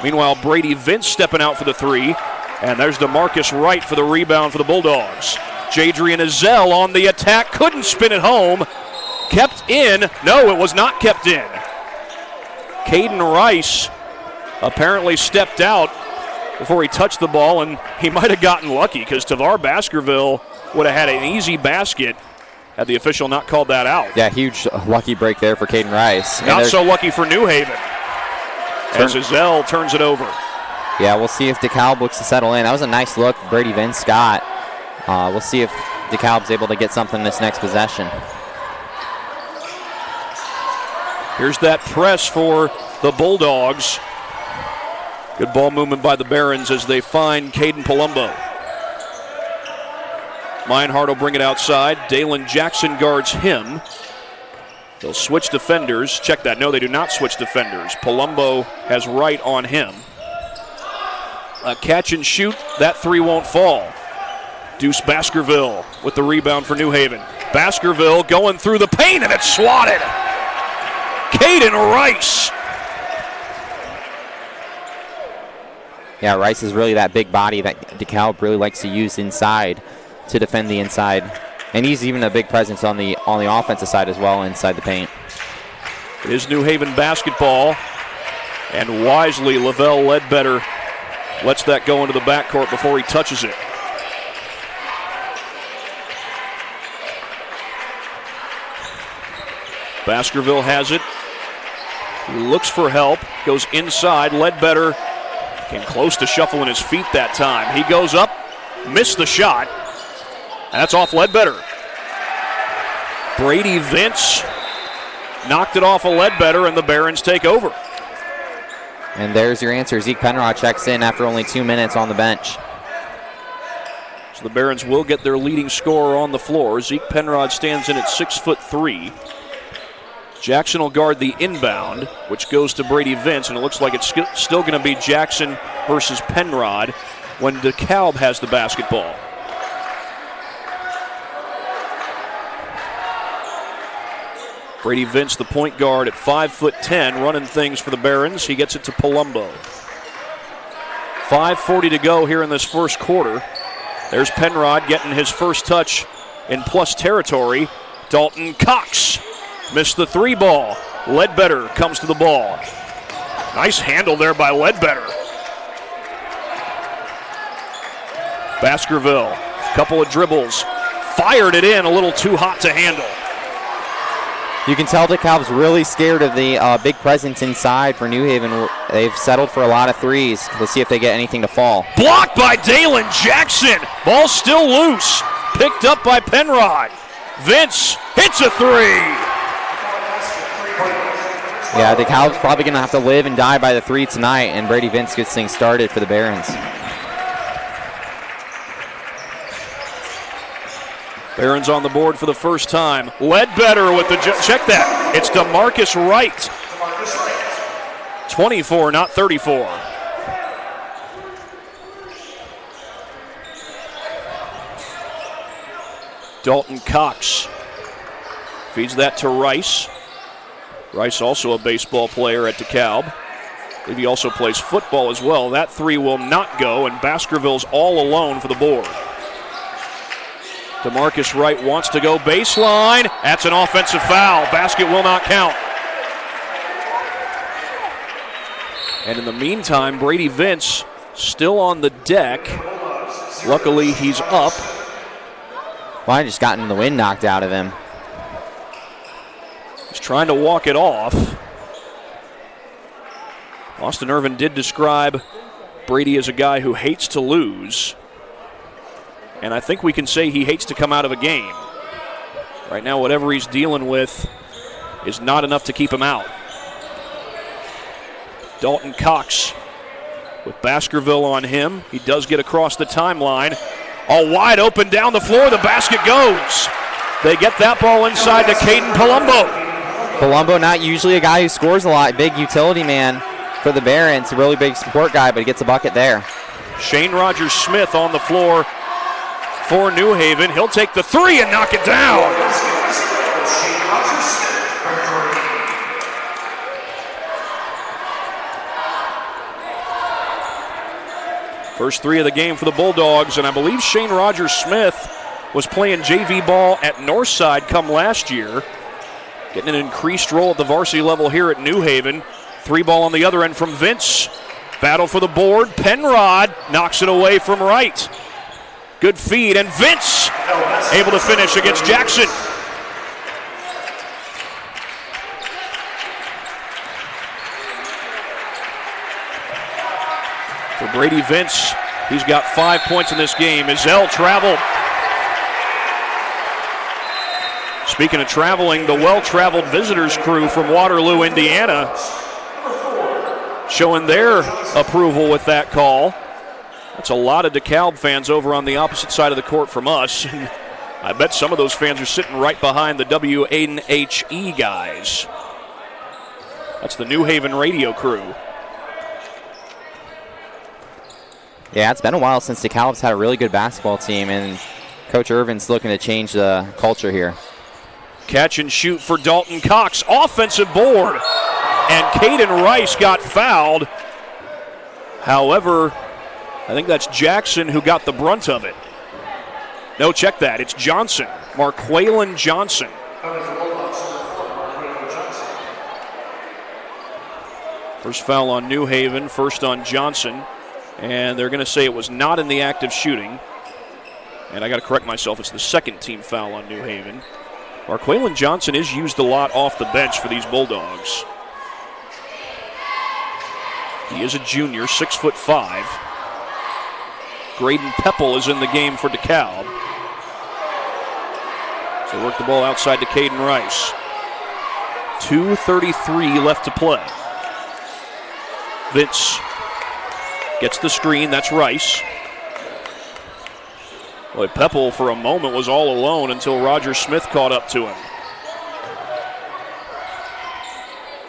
Meanwhile, Brady Vince stepping out for the three, and there's DeMarcus Wright for the rebound for the Bulldogs. Jadrian Ezell on the attack, couldn't spin it home. Kept in. No, it was not kept in. Caden Rice apparently stepped out before he touched the ball, and he might have gotten lucky because Tavar Baskerville would have had an easy basket had the official not called that out. Yeah, huge lucky break there for Caden Rice. Not so lucky for New Haven as Ezell turns it over. Yeah, we'll see if Dekalb looks to settle in. That was a nice look, Brady Vince Scott. We'll see if Dekalb's able to get something this next possession. Here's that press for the Bulldogs. Good ball movement by the Barons as they find Caden Palumbo. Meinhardt will bring it outside. Dalen Jackson guards him. They'll switch defenders. Check that. No, they do not switch defenders. Palumbo has Wright on him. A catch and shoot. That three won't fall. Deuce Baskerville with the rebound for New Haven. Baskerville going through the paint, and it's swatted. Caden Rice. Yeah, Rice is really that big body that Dekalb really likes to use inside to defend the inside. And he's even a big presence on the offensive side as well inside the paint. It is New Haven basketball. And wisely, Lavelle Ledbetter lets that go into the backcourt before he touches it. Baskerville has it. He looks for help, goes inside. Ledbetter came close to shuffling his feet that time. He goes up, missed the shot. That's off Ledbetter. Brady Vince knocked it off of Ledbetter, and the Barons take over. And there's your answer. Zeke Penrod checks in after only 2 minutes on the bench. So the Barons will get their leading scorer on the floor. Zeke Penrod stands in at 6'3". Jackson will guard the inbound, which goes to Brady Vince, and it looks like it's still going to be Jackson versus Penrod when Dekalb has the basketball. Brady Vince, the point guard at 5'10", running things for the Barons. He gets it to Palumbo. 5:40 to go here in this first quarter. There's Penrod getting his first touch in plus territory. Dalton Cox missed the three ball. Ledbetter comes to the ball. Nice handle there by Ledbetter. Baskerville, couple of dribbles. Fired it in, a little too hot to handle. You can tell Dekalb's really scared of the big presence inside for New Haven. They've settled for a lot of threes. Let's see if they get anything to fall. Blocked by Dalen Jackson. Ball still loose. Picked up by Penrod. Vince hits a three. Yeah, Dekalb's probably going to have to live and die by the 3 tonight, and Brady Vince gets things started for the Barons. Barons on the board for the first time. Ledbetter with the check that. It's DeMarcus Wright. 24, not 34. Dalton Cox feeds that to Rice. Rice also a baseball player at Dekalb. I believe he also plays football as well. That 3 will not go, and Baskerville's all alone for the board. DeMarcus Wright wants to go baseline. That's an offensive foul. Basket will not count. And in the meantime, Brady Vince still on the deck. Luckily, he's up. Well, I just gotten the wind knocked out of him. He's trying to walk it off. Austin Irvin did describe Brady as a guy who hates to lose. And I think we can say he hates to come out of a game. Right now, whatever he's dealing with is not enough to keep him out. Dalton Cox with Baskerville on him. He does get across the timeline. All wide open down the floor. The basket goes. They get that ball inside to Caden Palumbo. Palumbo, not usually a guy who scores a lot. Big utility man for the Barons. A really big support guy, but he gets a bucket there. Shane Rogers-Smith on the floor for New Haven. He'll take the 3 and knock it down. First 3 of the game for the Bulldogs, and I believe Shane Rogers-Smith was playing JV ball at Northside come last year, getting an increased role at the varsity level here at New Haven. 3 ball on the other end from Vince. Battle for the board. Penrod knocks it away from Wright. Good feed, and Vince able to finish against Jackson. For Brady Vince, he's got 5 points in this game. Izell traveled. Speaking of traveling, the well-traveled visitors crew from Waterloo, Indiana, showing their approval with that call. That's a lot of Dekalb fans over on the opposite side of the court from us. I bet some of those fans are sitting right behind the WNHE guys. That's the New Haven radio crew. Yeah, it's been a while since Dekalb's had a really good basketball team, and Coach Irvin's looking to change the culture here. Catch and shoot for Dalton Cox. Offensive board. And Caden Rice got fouled. However, I think that's Jackson who got the brunt of it. No, check that. It's Johnson. Marqualan Johnson. First foul on New Haven, first on Johnson. And they're going to say it was not in the act of shooting. And I got to correct myself. It's the second team foul on New Haven. Marqualan Johnson is used a lot off the bench for these Bulldogs. He is a junior, 6'5". Graydon Pepple is in the game for Dekalb. So work the ball outside to Caden Rice. 2:33 left to play. Vince gets the screen. That's Rice. Boy, Pepple for a moment was all alone until Roger Smith caught up to him.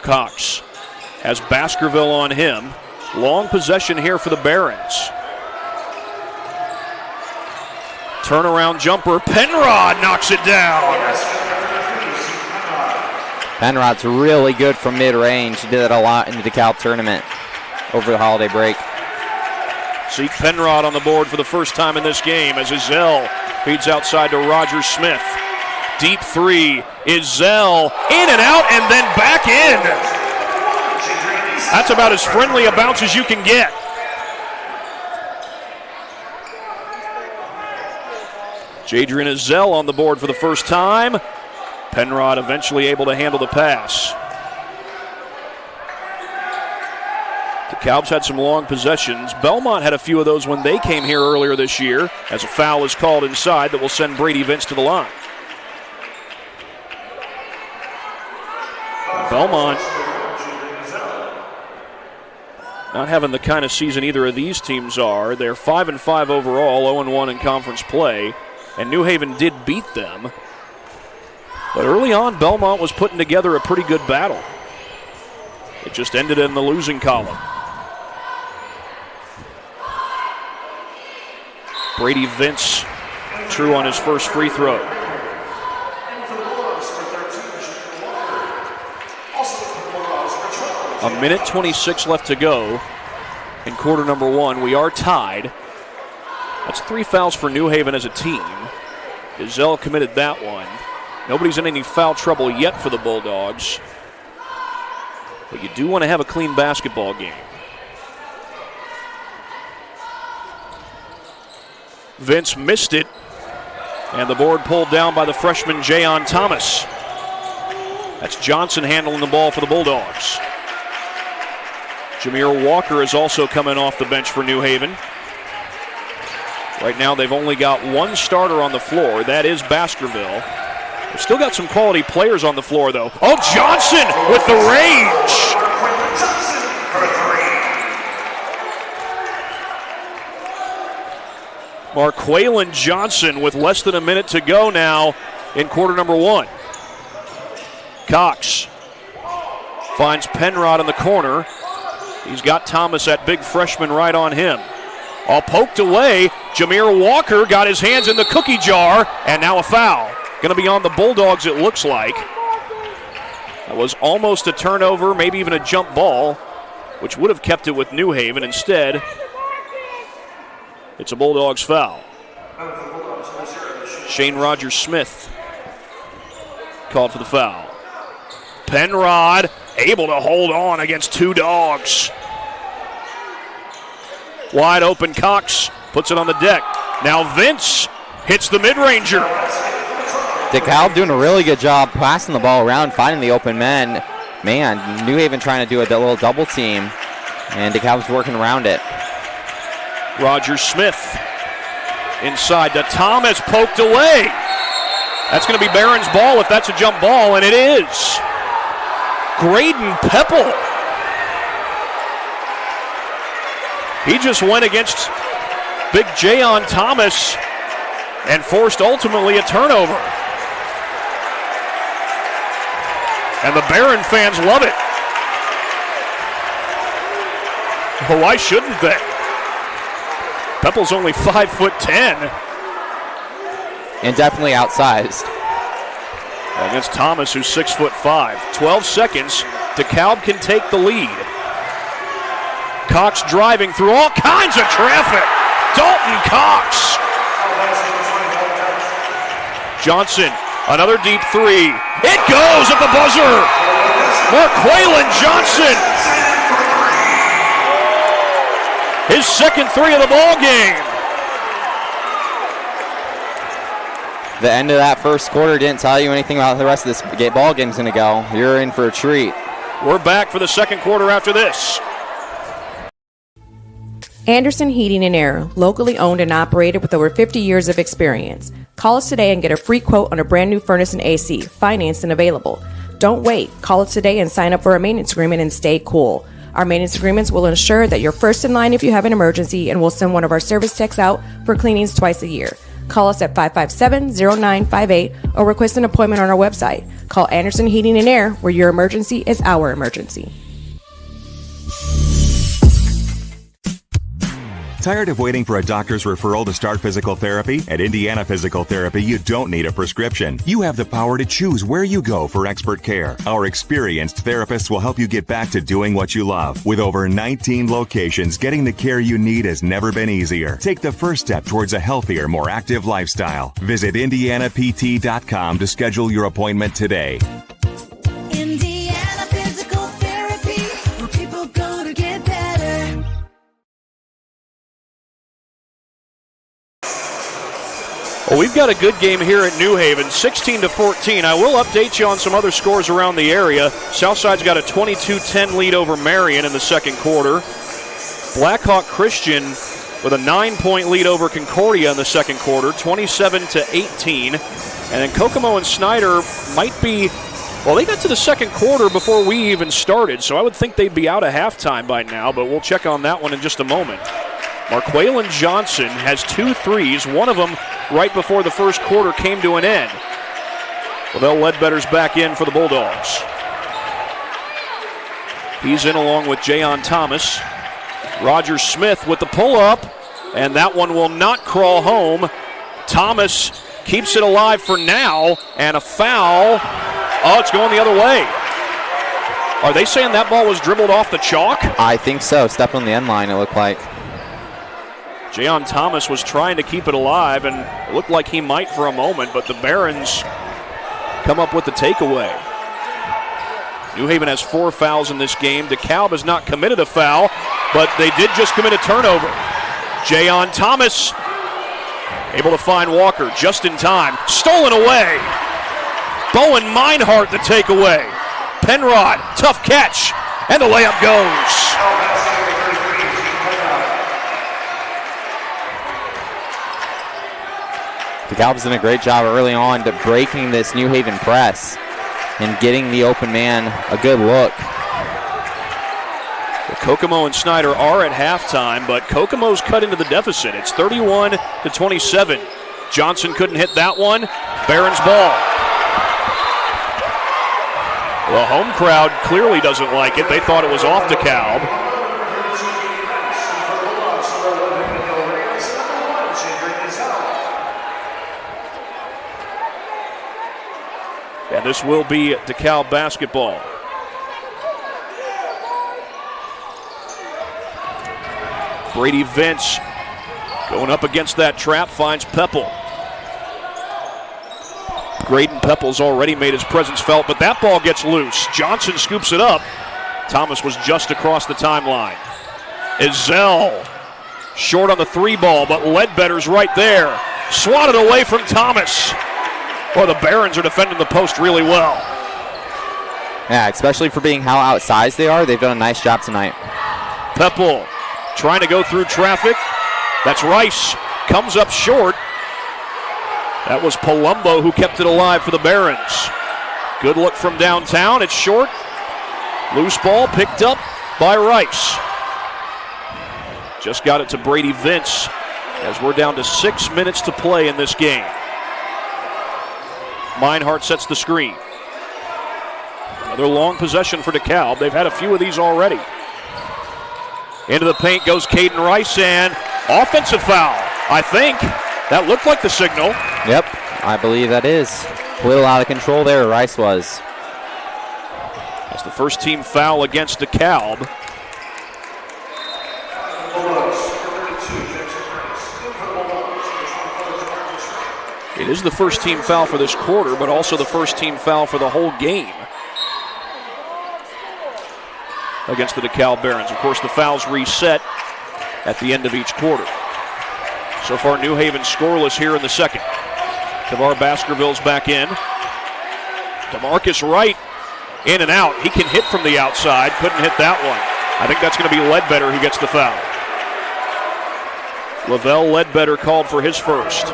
Cox has Baskerville on him. Long possession here for the Barons. Turnaround jumper. Penrod knocks it down. Penrod's really good from mid-range. He did that a lot in the Dekalb tournament over the holiday break. See Penrod on the board for the first time in this game as Izell feeds outside to Roger Smith. Deep 3. Izell in and out and then back in. That's about as friendly a bounce as you can get. Jadrian Izell on the board for the first time. Penrod eventually able to handle the pass. The Calbs had some long possessions. Belmont had a few of those when they came here earlier this year, as a foul is called inside that will send Brady Vince to the line. Belmont not having the kind of season either of these teams are. They're 5-5 overall, 0-1 in conference play, and New Haven did beat them. But early on, Belmont was putting together a pretty good battle. It just ended in the losing column. Brady Vince true on his first free throw. A minute 26 left to go in quarter number one. We are tied. That's 3 fouls for New Haven as a team. Gazelle committed that one. Nobody's in any foul trouble yet for the Bulldogs. But you do want to have a clean basketball game. Vince missed it, and the board pulled down by the freshman Jayon Thomas. That's Johnson handling the ball for the Bulldogs. Jameer Walker is also coming off the bench for New Haven. Right now they've only got one starter on the floor. That is Baskerville. They've still got some quality players on the floor, though. Oh, Johnson with the range! Marqualan Johnson with less than a minute to go now in quarter number one. Cox finds Penrod in the corner. He's got Thomas, that big freshman, right on him. All poked away. Jameer Walker got his hands in the cookie jar, and now a foul. Going to be on the Bulldogs, it looks like. That was almost a turnover, maybe even a jump ball, which would have kept it with New Haven. Instead, it's a Bulldogs foul. Shane Rogers-Smith called for the foul. Penrod able to hold on against two dogs. Wide open Cox puts it on the deck. Now Vince hits the mid-ranger. Dekalb doing a really good job passing the ball around, finding the open men. Man, New Haven trying to do a little double team, and Dekalb's working around it. Rogers-Smith inside to Thomas, poked away. That's going to be Barron's ball if that's a jump ball, and it is. Graydon Pepple. He just went against big Jayon Thomas and forced ultimately a turnover. And the Barron fans love it. Well, why shouldn't they? Pepple's only 5'10". And definitely outsized. Against Thomas, who's 6'5". 12 seconds. Dekalb can take the lead. Cox driving through all kinds of traffic. Dalton Cox. Johnson, another deep three. It goes at the buzzer. Marqualan Johnson. His second three of the ball game. The end of that first quarter didn't tell you anything about how the rest of this ball game's going to go. You're in for a treat. We're back for the second quarter after this. Anderson Heating and Air, locally owned and operated with over 50 years of experience. Call us today and get a free quote on a brand new furnace and AC, financed and available. Don't wait. Call us today and sign up for a maintenance agreement and stay cool. Our maintenance agreements will ensure that you're first in line if you have an emergency, and we'll send one of our service techs out for cleanings twice a year. Call us at 557-0958 or request an appointment on our website. Call Anderson Heating and Air, where your emergency is our emergency. Tired of waiting for a doctor's referral to start physical therapy? At Indiana Physical Therapy, you don't need a prescription. You have the power to choose where you go for expert care. Our experienced therapists will help you get back to doing what you love. With over 19 locations, getting the care you need has never been easier. Take the first step towards a healthier, more active lifestyle. Visit IndianaPT.com to schedule your appointment today. Indiana Physical Therapy, where people go to get better. Well, we've got a good game here at New Haven, 16-14. I will update you on some other scores around the area. Southside's got a 22-10 lead over Marion in the second quarter. Blackhawk Christian with a 9-point lead over Concordia in the second quarter, 27-18. And then Kokomo and Snyder might be Well, they got to the second quarter before we even started, so I would think they'd be out of halftime by now, but we'll check on that one in just a moment. Marqualan Johnson has 2 threes, one of them right before the first quarter came to an end. Lavelle Ledbetter's back in for the Bulldogs. He's in along with Jayon Thomas. Roger Smith with the pull-up, and that one will not crawl home. Thomas keeps it alive for now, and a foul. Oh, it's going the other way. Are they saying that ball was dribbled off the chalk? I think so. Stepped on the end line, it looked like. Jayon Thomas was trying to keep it alive, and it looked like he might for a moment, but the Barons come up with the takeaway. New Haven has 4 fouls in this game. Dekalb has not committed a foul, but they did just commit a turnover. Jayon Thomas able to find Walker just in time. Stolen away. Bowen Meinhardt the takeaway. Penrod, tough catch, and the layup goes. Dekalb's done a great job early on to breaking this New Haven press and getting the open man a good look. Kokomo and Snyder are at halftime, but Kokomo's cut into the deficit. It's 31-27. Johnson couldn't hit that one. Barron's ball. The home crowd clearly doesn't like it. They thought it was off Dekalb. And this will be Dekalb basketball. Brady Vince going up against that trap, finds Peppel. Graydon Peppel's already made his presence felt, but that ball gets loose. Johnson scoops it up. Thomas was just across the timeline. Ezell short on the 3 ball, but Ledbetter's right there. Swatted away from Thomas. Well, the Barons are defending the post really well. Yeah, especially for being how outsized they are. They've done a nice job tonight. Peppel trying to go through traffic. That's Rice. Comes up short. That was Palumbo who kept it alive for the Barons. Good look from downtown. It's short. Loose ball picked up by Rice. Just got it to Brady Vince as we're down to 6 minutes to play in this game. Meinhardt sets the screen. Another long possession for Dekalb. They've had a few of these already. Into the paint goes Caden Rice, and offensive foul. I think that looked like the signal. Yep, I believe that is. A little out of control there, Rice was. That's the first team foul against Dekalb. It is the first team foul for this quarter, but also the first team foul for the whole game against the Dekalb Barons. Of course, the fouls reset at the end of each quarter. So far, New Haven scoreless here in the second. Tavar Baskerville's back in. DeMarcus Wright in and out. He can hit from the outside. Couldn't hit that one. I think that's going to be Ledbetter who gets the foul. Lavelle Ledbetter called for his first.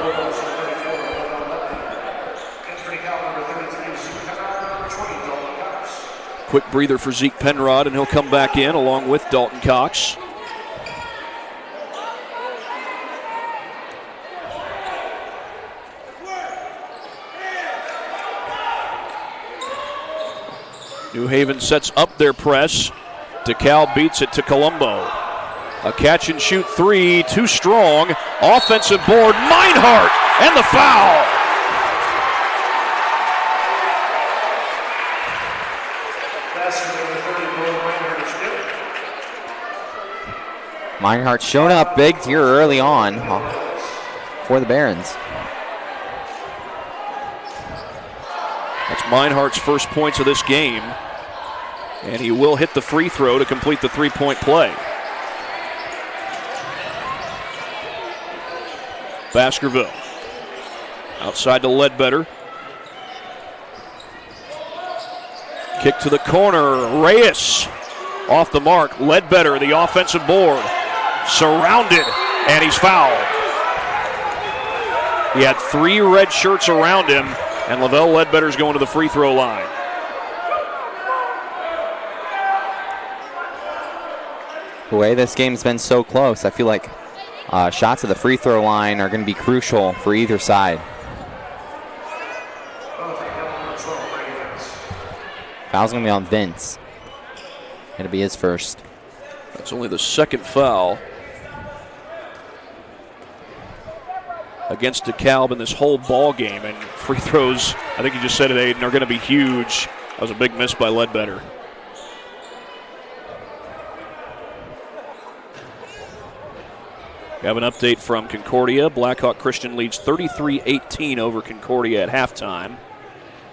Quick breather for Zeke Penrod, and he'll come back in along with Dalton Cox. New Haven sets up their press. Dekalb beats it to Colombo. A catch and shoot 3, too strong. Offensive board, Meinhardt, and the foul. Meinhardt showing up big here early on for the Barons. That's Meinhardt's first points of this game. And he will hit the free throw to complete the three-point play. Baskerville. Outside to Ledbetter. Kick to the corner. Reyes off the mark. Ledbetter, the offensive board. Surrounded, and he's fouled. He had 3 red shirts around him, and Lavelle Ledbetter's going to the free throw line. The way this game's been so close, I feel like shots at the free throw line are going to be crucial for either side. Foul's going to be on Vince. It'll be his first. That's only the second foul against Dekalb in this whole ball game. And free throws, I think you just said it, Aiden, are going to be huge. That was a big miss by Ledbetter. We have an update from Concordia. Blackhawk Christian leads 33-18 over Concordia at halftime.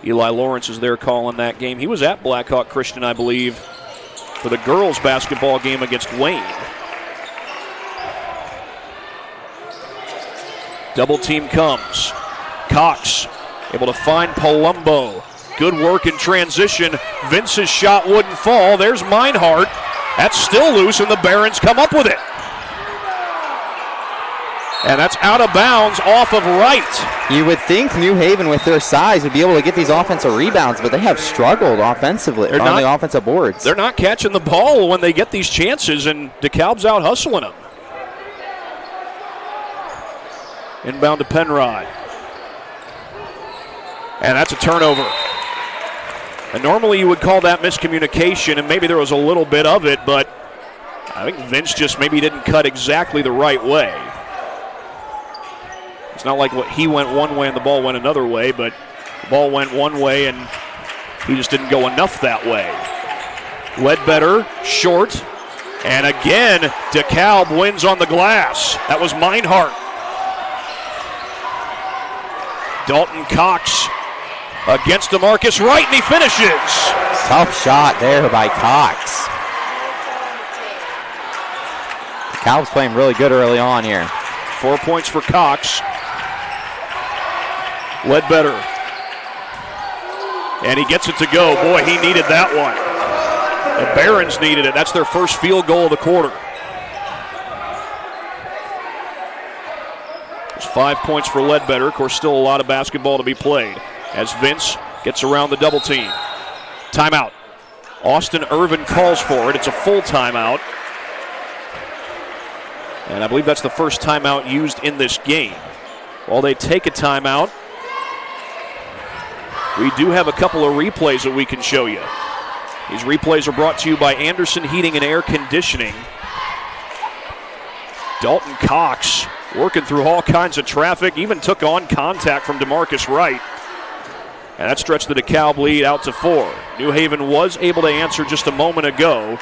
Eli Lawrence is there calling that game. He was at Blackhawk Christian, I believe, for the girls' basketball game against Wayne. Double team comes. Cox able to find Palumbo. Good work in transition. Vince's shot wouldn't fall. There's Meinhardt. That's still loose, and the Barons come up with it. And that's out of bounds off of Wright. You would think New Haven, with their size, would be able to get these offensive rebounds, but they have struggled offensively on the offensive boards. They're not catching the ball when they get these chances, and DeKalb's out hustling them. Inbound to Penrod. And that's a turnover. And normally you would call that miscommunication, and maybe there was a little bit of it, but I think Vince just maybe didn't cut exactly the right way. It's not like he went one way and the ball went another way, but the ball went one way and he just didn't go enough that way. Ledbetter, short, and again, Dekalb wins on the glass. That was Meinhardt. Dalton Cox against DeMarcus Wright, and he finishes. Tough shot there by Cox. Dekalb's playing really good early on here. 4 points for Cox. Ledbetter. And he gets it to go. Boy, he needed that one. The Barons needed it. That's their first field goal of the quarter. There's 5 points for Ledbetter. Of course, still a lot of basketball to be played as Vince gets around the double team. Timeout. Austin Irvin calls for it. It's a full timeout. And I believe that's the first timeout used in this game. While they take a timeout, we do have a couple of replays that we can show you. These replays are brought to you by Anderson Heating and Air Conditioning. Dalton Cox working through all kinds of traffic, even took on contact from DeMarcus Wright. And that stretched the DeKalb lead out to 4. New Haven was able to answer just a moment ago.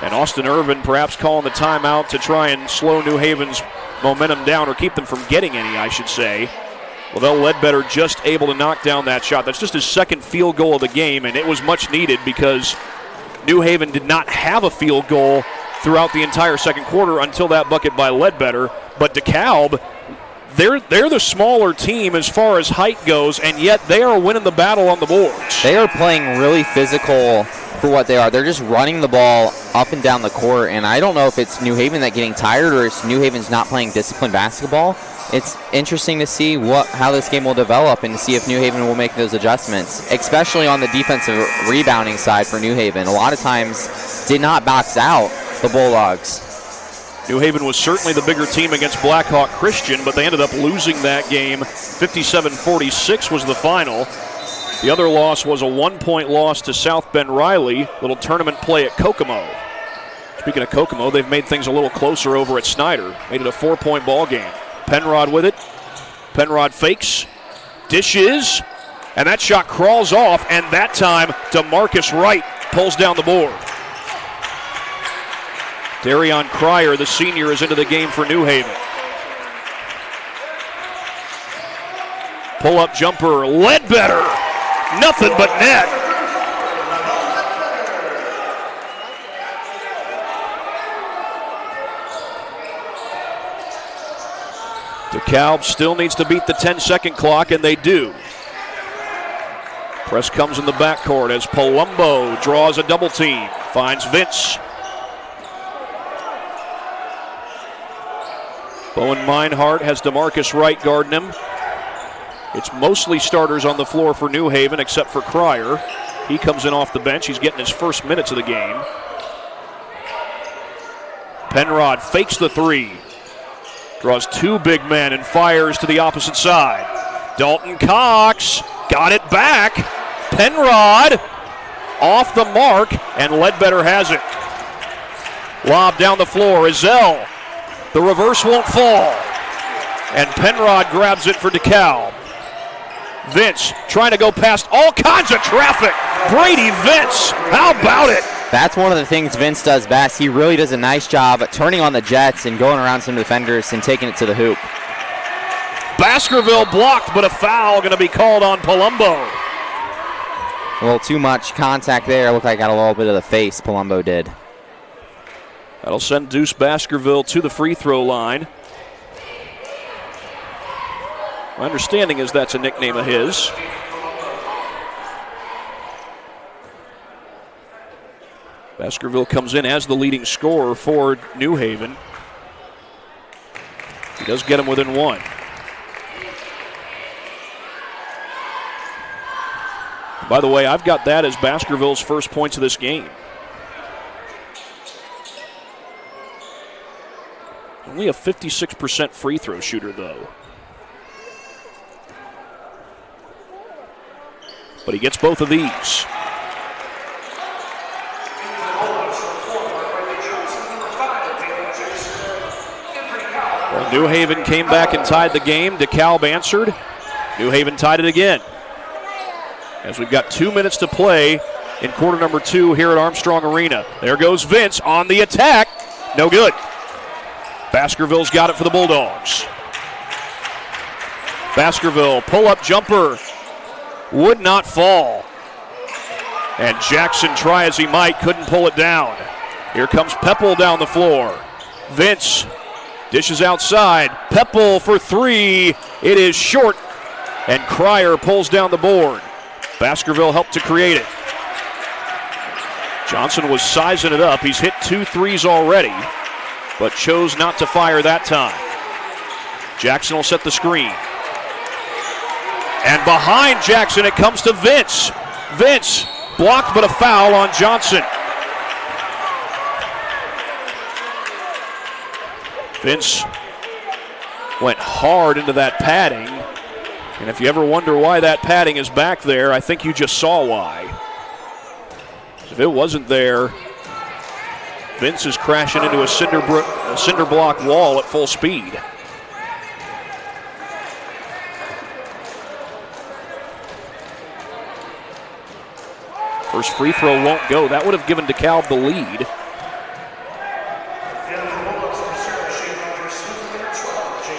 And Austin Irvin perhaps calling the timeout to try and slow New Haven's momentum down, or keep them from getting any, I should say. Lavelle Ledbetter just able to knock down that shot. That's just his second field goal of the game, and it was much needed because New Haven did not have a field goal throughout the entire second quarter until that bucket by Ledbetter. But DeKalb, they're the smaller team as far as height goes, and yet they are winning the battle on the boards. They are playing really physical for what they are. They're just running the ball up and down the court, and I don't know if it's New Haven that getting tired or it's New Haven's not playing disciplined basketball. It's interesting to see how this game will develop and to see if New Haven will make those adjustments, especially on the defensive rebounding side for New Haven. A lot of times did not box out the Bulldogs. New Haven was certainly the bigger team against Blackhawk Christian, but they ended up losing that game. 57-46 was the final. The other loss was a 1-point loss to South Bend Riley, little tournament play at Kokomo. Speaking of Kokomo, they've made things a little closer over at Snyder. Made it a 4-point ball game. Penrod with it. Penrod fakes, dishes, and that shot crawls off, and that time DeMarcus Wright pulls down the board. Darion Cryer, the senior, is into the game for New Haven. Pull-up jumper, Ledbetter. Nothing but net. DeKalb still needs to beat the 10-second clock, and they do. Press comes in the backcourt as Palumbo draws a double team. Finds Vince. Bowen Meinhardt has DeMarcus Wright guarding him. It's mostly starters on the floor for New Haven, except for Cryer. He comes in off the bench. He's getting his first minutes of the game. Penrod fakes the three. Draws two big men and fires to the opposite side. Dalton Cox got it back. Penrod off the mark, and Ledbetter has it. Lob down the floor. Ezell. The reverse won't fall. And Penrod grabs it for Dekalb. Vince trying to go past all kinds of traffic. Brady Vince, how about it? That's one of the things Vince does best. He really does a nice job at turning on the jets and going around some defenders and taking it to the hoop. Baskerville blocked, but a foul going to be called on Palumbo. A little too much contact there. Looked like got a little bit of the face, Palumbo did. That'll send Deuce Baskerville to the free throw line. My understanding is that's a nickname of his. Baskerville comes in as the leading scorer for New Haven. He does get him within one. By the way, I've got that as Baskerville's first points of this game. Only a 56% free throw shooter, though. But he gets both of these. Well, New Haven came back and tied the game. Dekalb answered. New Haven tied it again. As we've got 2 minutes to play in quarter number 2 here at Armstrong Arena. There goes Vince on the attack. No good. Baskerville's got it for the Bulldogs. Baskerville, pull-up jumper. Would not fall. And Jackson, try as he might, couldn't pull it down. Here comes Peppel down the floor. Vince dishes outside. Peppel for three. It is short. And Cryer pulls down the board. Baskerville helped to create it. Johnson was sizing it up. He's hit 2 threes already, but chose not to fire that time. Jackson will set the screen. And behind Jackson, it comes to Vince. Vince blocked, but a foul on Johnson. Vince went hard into that padding. And if you ever wonder why that padding is back there, I think you just saw why. If it wasn't there, Vince is crashing into a cinder block wall at full speed. First free throw won't go. That would have given Dekalb the lead.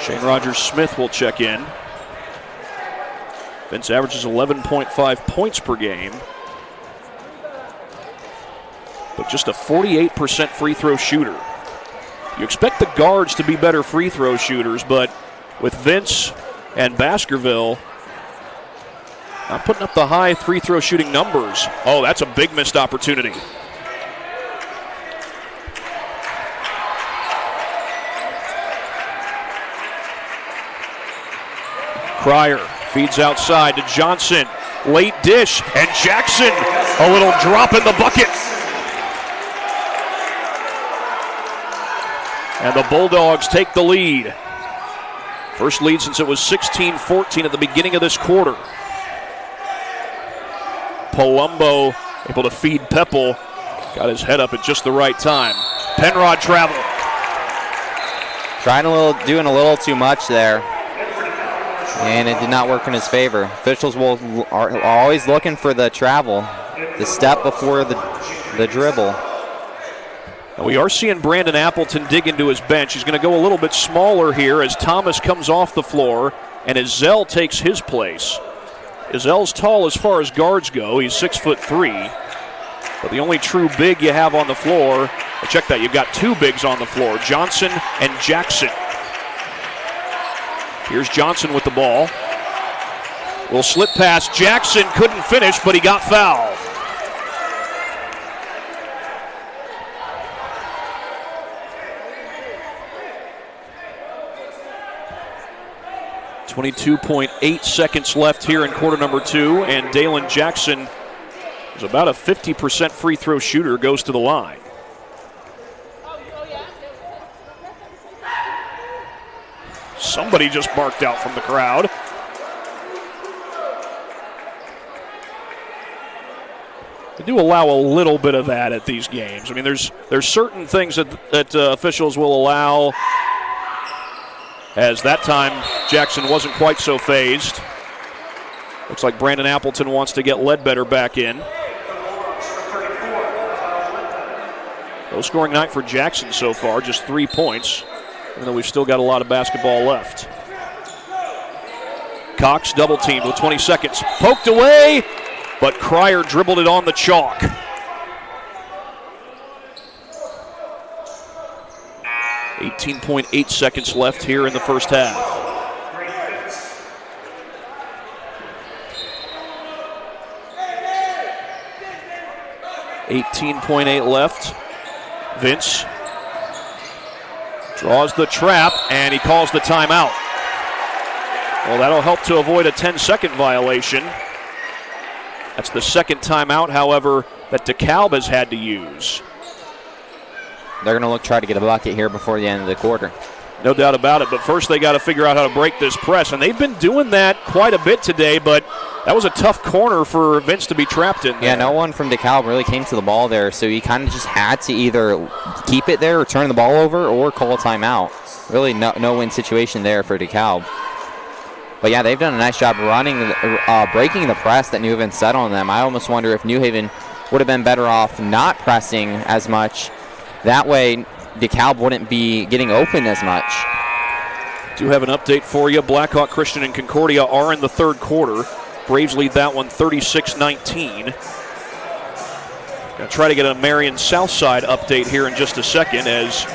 Shane Rogers-Smith will check in. Vince averages 11.5 points per game, but just a 48% free throw shooter. You expect the guards to be better free throw shooters, but with Vince and Baskerville not putting up the high free throw shooting numbers. Oh, that's a big missed opportunity. Cryer feeds outside to Johnson. Late dish, and Jackson, a little drop in the bucket. And the Bulldogs take the lead. First lead since it was 16-14 at the beginning of this quarter. Palumbo able to feed Peppel. Got his head up at just the right time. Penrod travel. Doing a little too much there. And it did not work in his favor. Officials are always looking for the travel, the step before the dribble. And we are seeing Brandon Appleton dig into his bench. He's going to go a little bit smaller here as Thomas comes off the floor and Ezell takes his place. Ezell's tall as far as guards go. He's 6'3", but the only true big you have on the floor, check that, you've got two bigs on the floor, Johnson and Jackson. Here's Johnson with the ball. Will slip pass. Jackson couldn't finish, but he got fouled. .8 seconds left here in quarter number 2, and Dalen Jackson is about a 50% free throw shooter, goes to the line. Somebody just barked out from the crowd. They do allow a little bit of that at these games. I mean, there's certain things that officials will allow. As that time, Jackson wasn't quite so phased. Looks like Brandon Appleton wants to get Ledbetter back in. Low scoring night for Jackson so far, just 3 points, even though we've still got a lot of basketball left. Cox double teamed with 20 seconds. Poked away, but Cryer dribbled it on the chalk. .8 seconds left here in the first half. .8 left. Vince draws the trap, and he calls the timeout. Well, that'll help to avoid a 10-second violation. That's the second timeout, however, that Dekalb has had to use. They're going to try to get a bucket here before the end of the quarter. No doubt about it, but first they got to figure out how to break this press, and they've been doing that quite a bit today, but that was a tough corner for Vince to be trapped in there. Yeah, no one from Dekalb really came to the ball there, so he kind of just had to either keep it there or turn the ball over or call a timeout. Really no-win situation there for Dekalb. But yeah, they've done a nice job breaking the press that New Haven set on them. I almost wonder if New Haven would have been better off not pressing as much. That way, Dekalb wouldn't be getting open as much. Do have an update for you. Blackhawk Christian and Concordia are in the third quarter. Braves lead that one 36-19. Going to try to get a Marion Southside update here in just a second as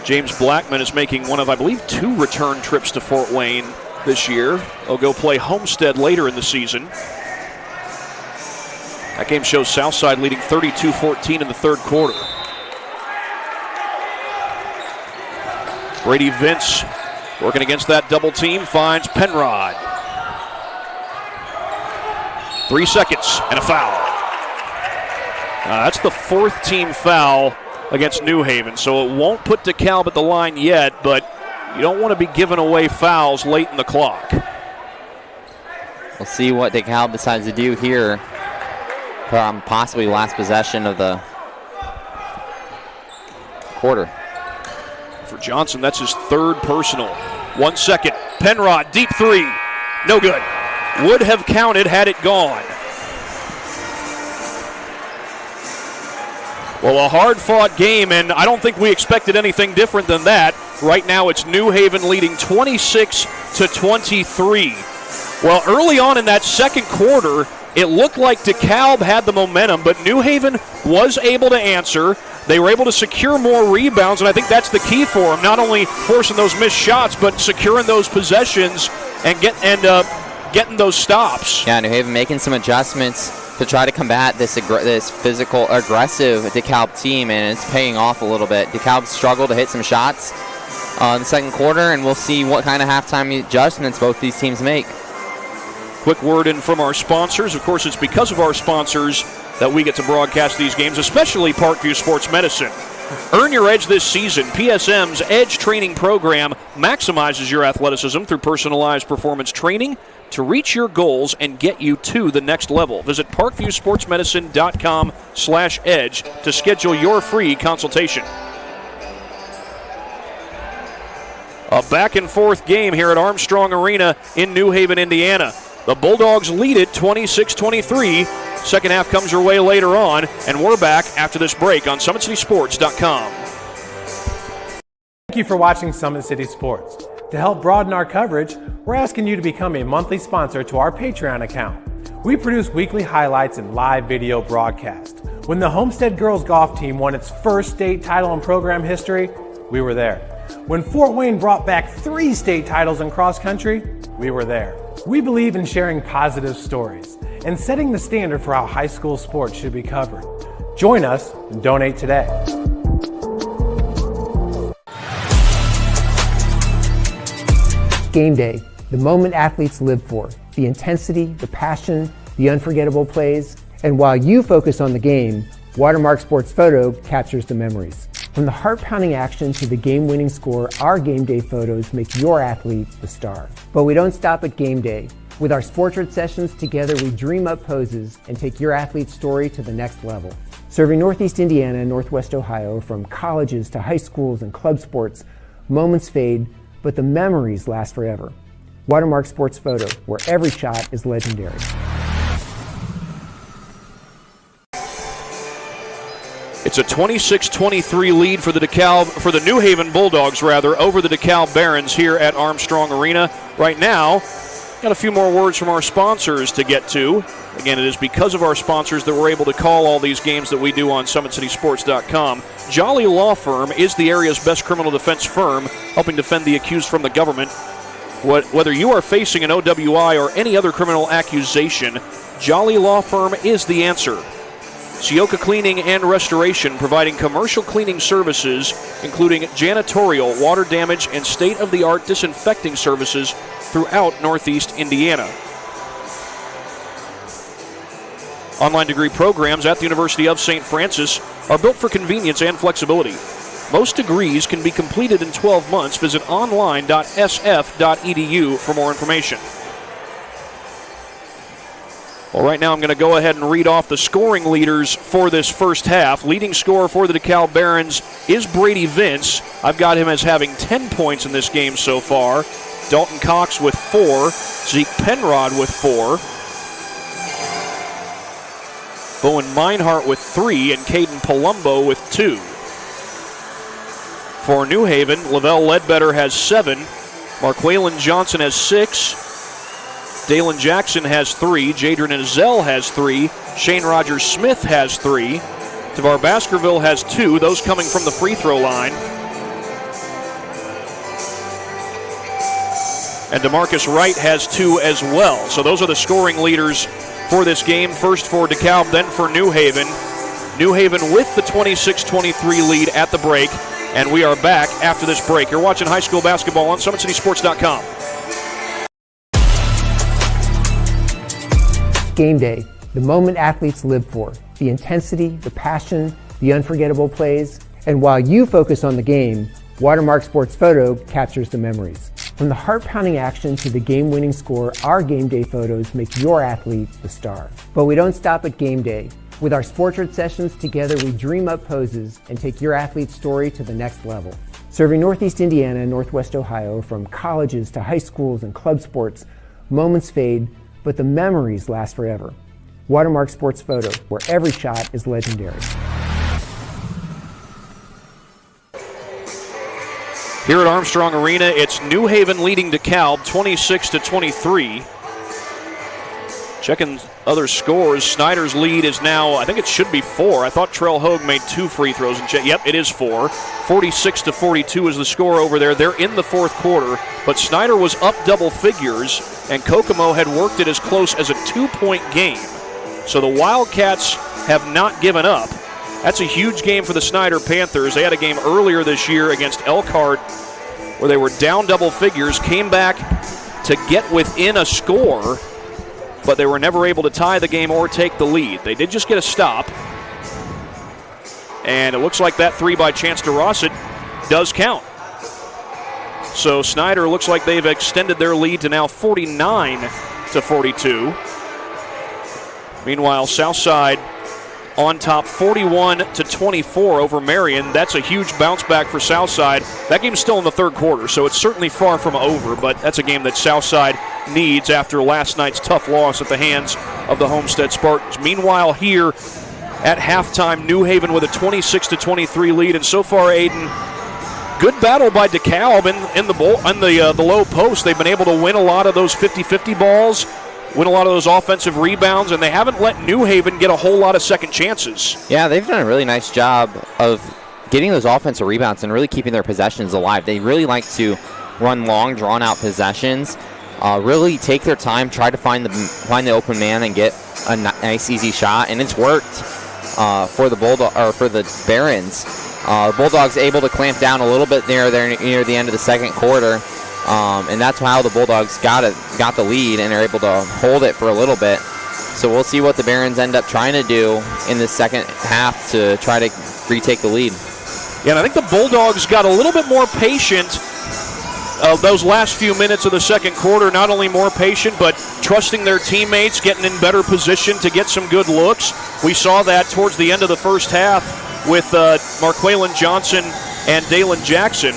James Blackman is making one of, I believe, 2 return trips to Fort Wayne this year. They'll go play Homestead later in the season. That game shows Southside leading 32-14 in the third quarter. Brady Vince working against that double team, finds Penrod. 3 seconds and a foul. That's the 4th team foul against New Haven, so it won't put Dekalb at the line yet, but you don't want to be giving away fouls late in the clock. We'll see what Dekalb decides to do here. Possibly last possession of the quarter. For Johnson, that's his 3rd personal. 1 second. Penrod, deep 3. No good. Would have counted had it gone. Well, a hard-fought game, and I don't think we expected anything different than that. Right now, it's New Haven leading 26-23. Well, early on in that second quarter, it looked like Dekalb had the momentum, but New Haven was able to answer. They were able to secure more rebounds, and I think that's the key for them. Not only forcing those missed shots, but securing those possessions and getting those stops. Yeah, New Haven making some adjustments to try to combat this physical, aggressive Dekalb team, and it's paying off a little bit. Dekalb struggled to hit some shots in the second quarter, and we'll see what kind of halftime adjustments both these teams make. Quick word in from our sponsors. Of course, it's because of our sponsors that we get to broadcast these games, especially Parkview Sports Medicine. Earn your edge this season. PSM's Edge training program maximizes your athleticism through personalized performance training to reach your goals and get you to the next level. Visit parkviewsportsmedicine.com/edge to schedule your free consultation. A back-and-forth game here at Armstrong Arena in New Haven, Indiana. The Bulldogs lead it 26-23. Second half comes your way later on, and we're back after this break on SummitCitySports.com. Thank you for watching Summit City Sports. To help broaden our coverage, we're asking you to become a monthly sponsor to our Patreon account. We produce weekly highlights and live video broadcasts. When the Homestead girls golf team won its first state title in program history, we were there. When Fort Wayne brought back 3 state titles in cross country, we were there. We believe in sharing positive stories and setting the standard for how high school sports should be covered. Join us and donate today. Game day, the moment athletes live for, the intensity, the passion, the unforgettable plays, and while you focus on the game, Watermark Sports Photo captures the memories. From the heart-pounding action to the game-winning score, our game day photos make your athlete the star. But we don't stop at game day. With our Sportrait sessions, together we dream up poses and take your athlete's story to the next level. Serving Northeast Indiana and Northwest Ohio, from colleges to high schools and club sports, moments fade, but the memories last forever. Watermark Sports Photo, where every shot is legendary. It's a 26-23 lead for the New Haven Bulldogs over the Dekalb Barons here at Armstrong Arena. Right now, got a few more words from our sponsors to get to. Again, it is because of our sponsors that we're able to call all these games that we do on SummitCitySports.com. Jolly Law Firm is the area's best criminal defense firm, helping defend the accused from the government. Whether you are facing an OWI or any other criminal accusation, Jolly Law Firm is the answer. Sioka Cleaning and Restoration, providing commercial cleaning services, including janitorial, water damage, and state-of-the-art disinfecting services throughout Northeast Indiana. Online degree programs at the University of St. Francis are built for convenience and flexibility. Most degrees can be completed in 12 months. Visit online.sf.edu for more information. Well, right now I'm going to go ahead and read off the scoring leaders for this first half. Leading scorer for the Dekalb Barons is Brady Vince. I've got him as having 10 points in this game so far. Dalton Cox with 4. Zeke Penrod with 4. Bowen Meinhardt with 3. And Caden Palumbo with 2. For New Haven, Lavelle Ledbetter has 7. Marqualan Johnson has 6. Dalen Jackson has 3. Jadron Ezell has 3. Shane Rogers Smith has 3. Tavar Baskerville has 2, those coming from the free throw line. And DeMarcus Wright has 2 as well. So those are the scoring leaders for this game. First for DeKalb, then for New Haven. New Haven with the 26-23 lead at the break. And we are back after this break. You're watching high school basketball on SummitCitySports.com. Game day, the moment athletes live for, the intensity, the passion, the unforgettable plays, and while you focus on the game, Watermark Sports Photo captures the memories. From the heart-pounding action to the game-winning score, our game day photos make your athlete the star. But we don't stop at game day. With our Sportrait sessions, together we dream up poses and take your athlete's story to the next level. Serving Northeast Indiana and Northwest Ohio, from colleges to high schools and club sports, moments fade, but the memories last forever. Watermark Sports Photo, where every shot is legendary. Here at Armstrong Arena, it's New Haven leading DeKalb 26-23. Checking other scores, Snyder's lead is now, I think it should be 4. I thought Trell Hogue made 2 free throws. Yep, it is 4. 46-42 is the score over there. They're in the fourth quarter, but Snyder was up double figures, and Kokomo had worked it as close as a 2-point game. So the Wildcats have not given up. That's a huge game for the Snyder Panthers. They had a game earlier this year against Elkhart where they were down double figures, came back to get within a score, but they were never able to tie the game or take the lead. They did just get a stop, and it looks like that 3 by Chance DeRosset does count. So Snyder looks like they've extended their lead to now 49-42. Meanwhile, Southside on top 41-24 over Marion. That's a huge bounce back for Southside. That game's still in the third quarter, so it's certainly far from over, but that's a game that Southside needs after last night's tough loss at the hands of the Homestead Spartans. Meanwhile, here at halftime, New Haven with a 26-23 lead, and so far, Aiden, good battle by DeKalb in the low post. They've been able to win a lot of those 50-50 balls, win a lot of those offensive rebounds, and they haven't let New Haven get a whole lot of second chances. Yeah, they've done a really nice job of getting those offensive rebounds and really keeping their possessions alive. They really like to run long, drawn-out possessions, really take their time, try to find the open man and get a nice, easy shot, and it's worked for the Barons. Bulldogs able to clamp down a little bit near the end of the second quarter. And that's how the Bulldogs got the lead and are able to hold it for a little bit. So we'll see what the Barons end up trying to do in the second half to try to retake the lead. Yeah, and I think the Bulldogs got a little bit more patient those last few minutes of the second quarter. Not only more patient, but trusting their teammates, getting in better position to get some good looks. We saw that towards the end of the first half with Marqualan Johnson and Dalen Jackson.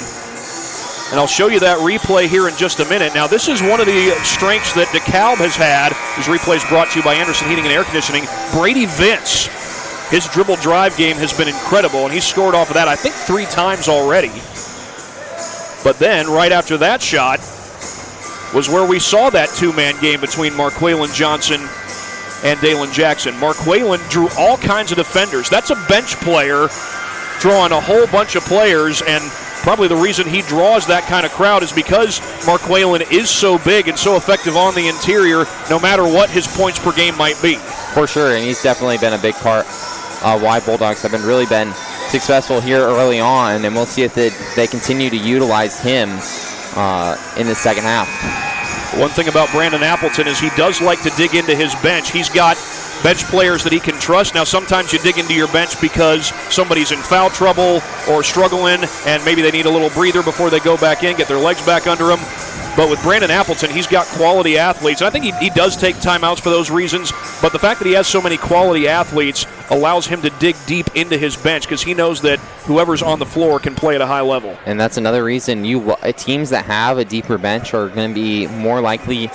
And I'll show you that replay here in just a minute. Now, this is one of the strengths that Dekalb has had. This replay is brought to you by Anderson Heating and Air Conditioning. Brady Vince, his dribble drive game has been incredible, and he's scored off of that, I think, 3 times already. But then, right after that shot, was where we saw that two-man game between Marqualan Johnson and Dalen Jackson. Marqualan drew all kinds of defenders. That's a bench player drawing a whole bunch of players, and probably the reason he draws that kind of crowd is because Marqualan is so big and so effective on the interior, no matter what his points per game might be. For sure, and he's definitely been a big part of why Bulldogs have really been successful here early on, and we'll see if they continue to utilize him in the second half. One thing about Brandon Appleton is he does like to dig into his bench. He's got bench players that he can trust. Now, sometimes you dig into your bench because somebody's in foul trouble or struggling, and maybe they need a little breather before they go back in, get their legs back under them. But with Brandon Appleton, he's got quality athletes. And I think he does take timeouts for those reasons. But the fact that he has so many quality athletes allows him to dig deep into his bench because he knows that whoever's on the floor can play at a high level. And that's another reason teams that have a deeper bench are going to be more likely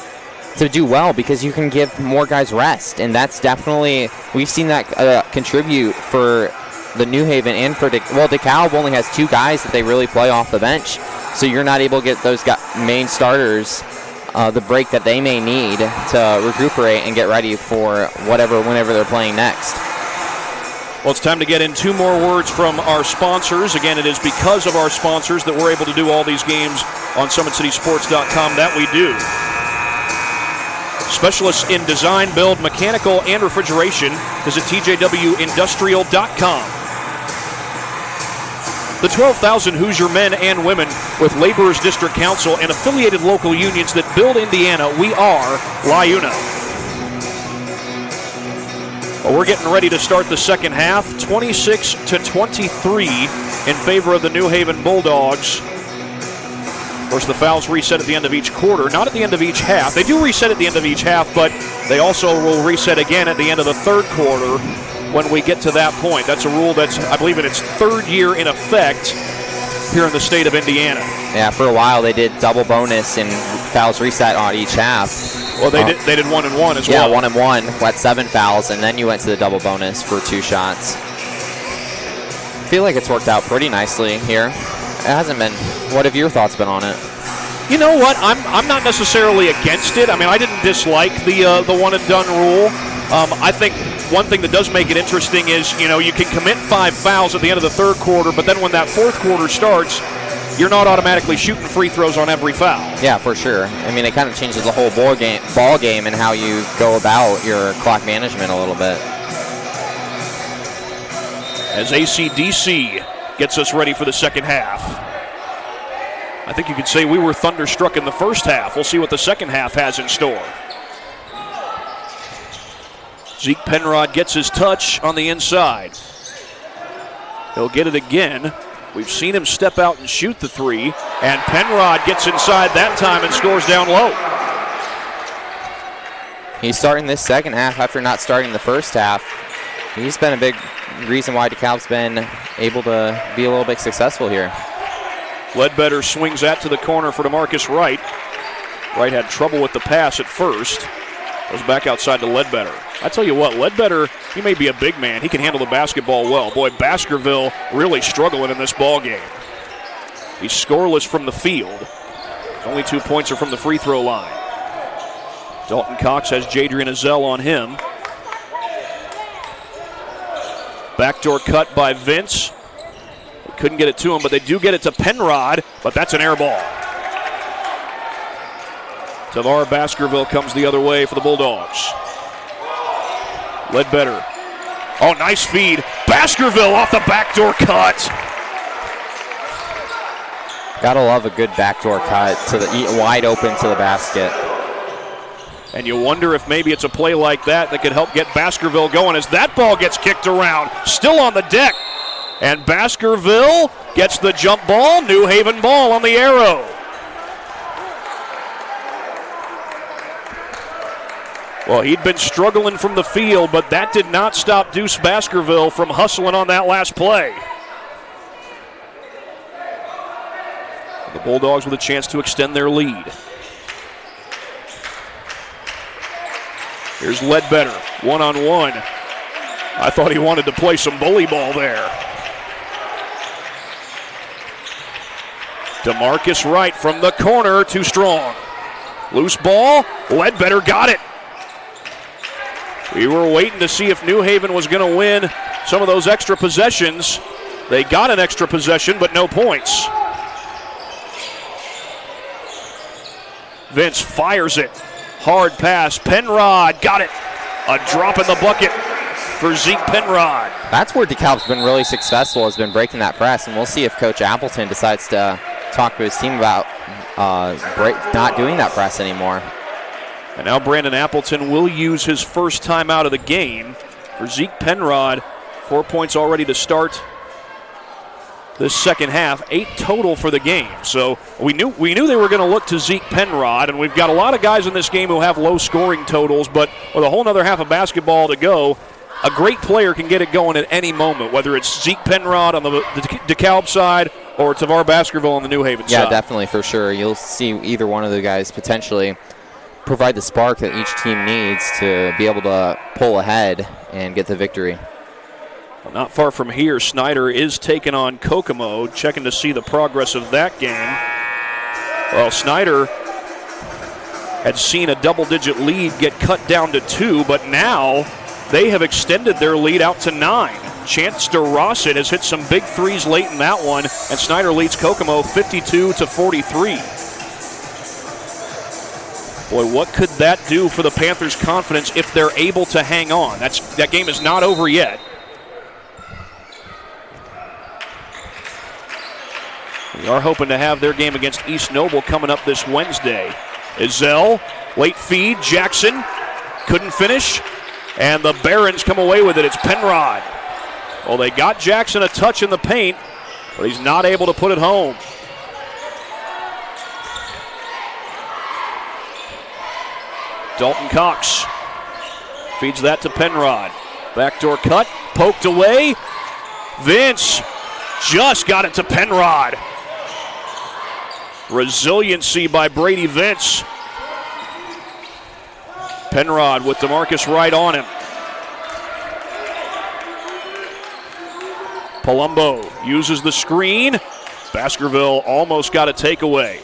to do well because you can give more guys rest. And that's definitely, we've seen that contribute for the New Haven and for DeKalb only has 2 guys that they really play off the bench. So you're not able to get those main starters the break that they may need to recuperate and get ready for whenever they're playing next. Well, it's time to get in 2 more words from our sponsors. Again, it is because of our sponsors that we're able to do all these games on SummitCitySports.com that we do. Specialists in design, build, mechanical, and refrigeration. Visit TJWindustrial.com. The 12,000 Hoosier men and women with Laborers District Council and affiliated local unions that build Indiana, we are LIUNA. Well, we're getting ready to start the second half, 26-23 in favor of the New Haven Bulldogs. Of course, the fouls reset at the end of each quarter, not at the end of each half. They do reset at the end of each half, but they also will reset again at the end of the third quarter when we get to that point. That's a rule that's, I believe, in its 3rd year in effect here in the state of Indiana. Yeah, for a while they did double bonus and fouls reset on each half. Well, they did 1 and 1 as well. Yeah, 1 and 1, had 7 fouls, and then you went to the double bonus for 2 shots. I feel like it's worked out pretty nicely here. It hasn't been. What have your thoughts been on it? You know what? I'm not necessarily against it. I mean, I didn't dislike the 1 and done rule. I think one thing that does make it interesting is, you can commit 5 fouls at the end of the third quarter, but then when that fourth quarter starts, you're not automatically shooting free throws on every foul. Yeah, for sure. I mean, it kind of changes the whole ball game and how you go about your clock management a little bit. As AC/DC gets us ready for the second half. I think you could say we were thunderstruck in the first half. We'll see what the second half has in store. Zeke Penrod gets his touch on the inside. He'll get it again. We've seen him step out and shoot the 3, and Penrod gets inside that time and scores down low. He's starting this second half after not starting the first half. He's been a big reason why DeKalb's been able to be a little bit successful here. Ledbetter swings that to the corner for DeMarcus Wright. Wright had trouble with the pass at first. Goes back outside to Ledbetter. I tell you what, Ledbetter, he may be a big man. He can handle the basketball well. Boy, Baskerville really struggling in this ball game. He's scoreless from the field. Only 2 points are from the free throw line. Dalton Cox has Jadrian Azell on him. Backdoor cut by Vince. They couldn't get it to him, but they do get it to Penrod, but that's an air ball. Tavar Baskerville comes the other way for the Bulldogs. Ledbetter. Oh, nice feed. Baskerville off the backdoor cut. Gotta love a good backdoor cut to the wide open to the basket. And you wonder if maybe it's a play like that that could help get Baskerville going as that ball gets kicked around. Still on the deck. And Baskerville gets the jump ball. New Haven ball on the arrow. Well, he'd been struggling from the field, but that did not stop Deuce Baskerville from hustling on that last play. The Bulldogs with a chance to extend their lead. Here's Ledbetter, one-on-one. I thought he wanted to play some bully ball there. DeMarcus Wright from the corner, too strong. Loose ball, Ledbetter got it. We were waiting to see if New Haven was going to win some of those extra possessions. They got an extra possession, but no points. Vince fires it. Hard pass. Penrod got it. A drop in the bucket for Zeke Penrod. That's where Dekalb's been really successful, has been breaking that press, and we'll see if Coach Appleton decides to talk to his team about not doing that press anymore. And now Brandon Appleton will use his first time out of the game for Zeke Penrod. 4 points already to start this second half, 8 total for the game. So we knew they were going to look to Zeke Penrod, and we've got a lot of guys in this game who have low scoring totals, but with a whole other half of basketball to go, a great player can get it going at any moment, whether it's Zeke Penrod on the DeKalb side or Tavar Baskerville on the New Haven side. Yeah, definitely, for sure. You'll see either one of the guys potentially provide the spark that each team needs to be able to pull ahead and get the victory. Well, not far from here, Snyder is taking on Kokomo, checking to see the progress of that game. Well, Snyder had seen a double-digit lead get cut down to 2, but now they have extended their lead out to 9. Chance DeRosset has hit some big threes late in that one, and Snyder leads Kokomo 52-43. Boy, what could that do for the Panthers' confidence if they're able to hang on? That game is not over yet. We are hoping to have their game against East Noble coming up this Wednesday. Izell, late feed, Jackson couldn't finish, and the Barons come away with it. It's Penrod. Well, they got Jackson a touch in the paint, but he's not able to put it home. Dalton Cox feeds that to Penrod. Backdoor cut, poked away. Vince just got it to Penrod. Resiliency by Brady Vince. Penrod with DeMarcus Wright on him. Palumbo uses the screen. Baskerville almost got a takeaway.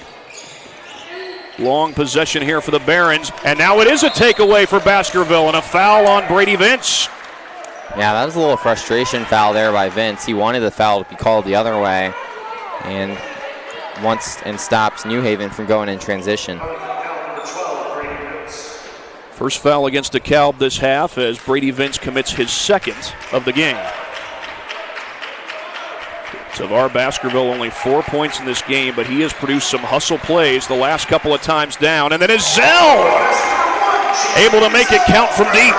Long possession here for the Barons, and now it is a takeaway for Baskerville and a foul on Brady Vince. Yeah, that was a little frustration foul there by Vince. He wanted the foul to be called the other way, and stops New Haven from going in transition. First foul against DeKalb this half as Brady Vince commits his second of the game. Tavar Baskerville only 4 points in this game, but he has produced some hustle plays the last couple of times down. And then Izell able to make it count from deep.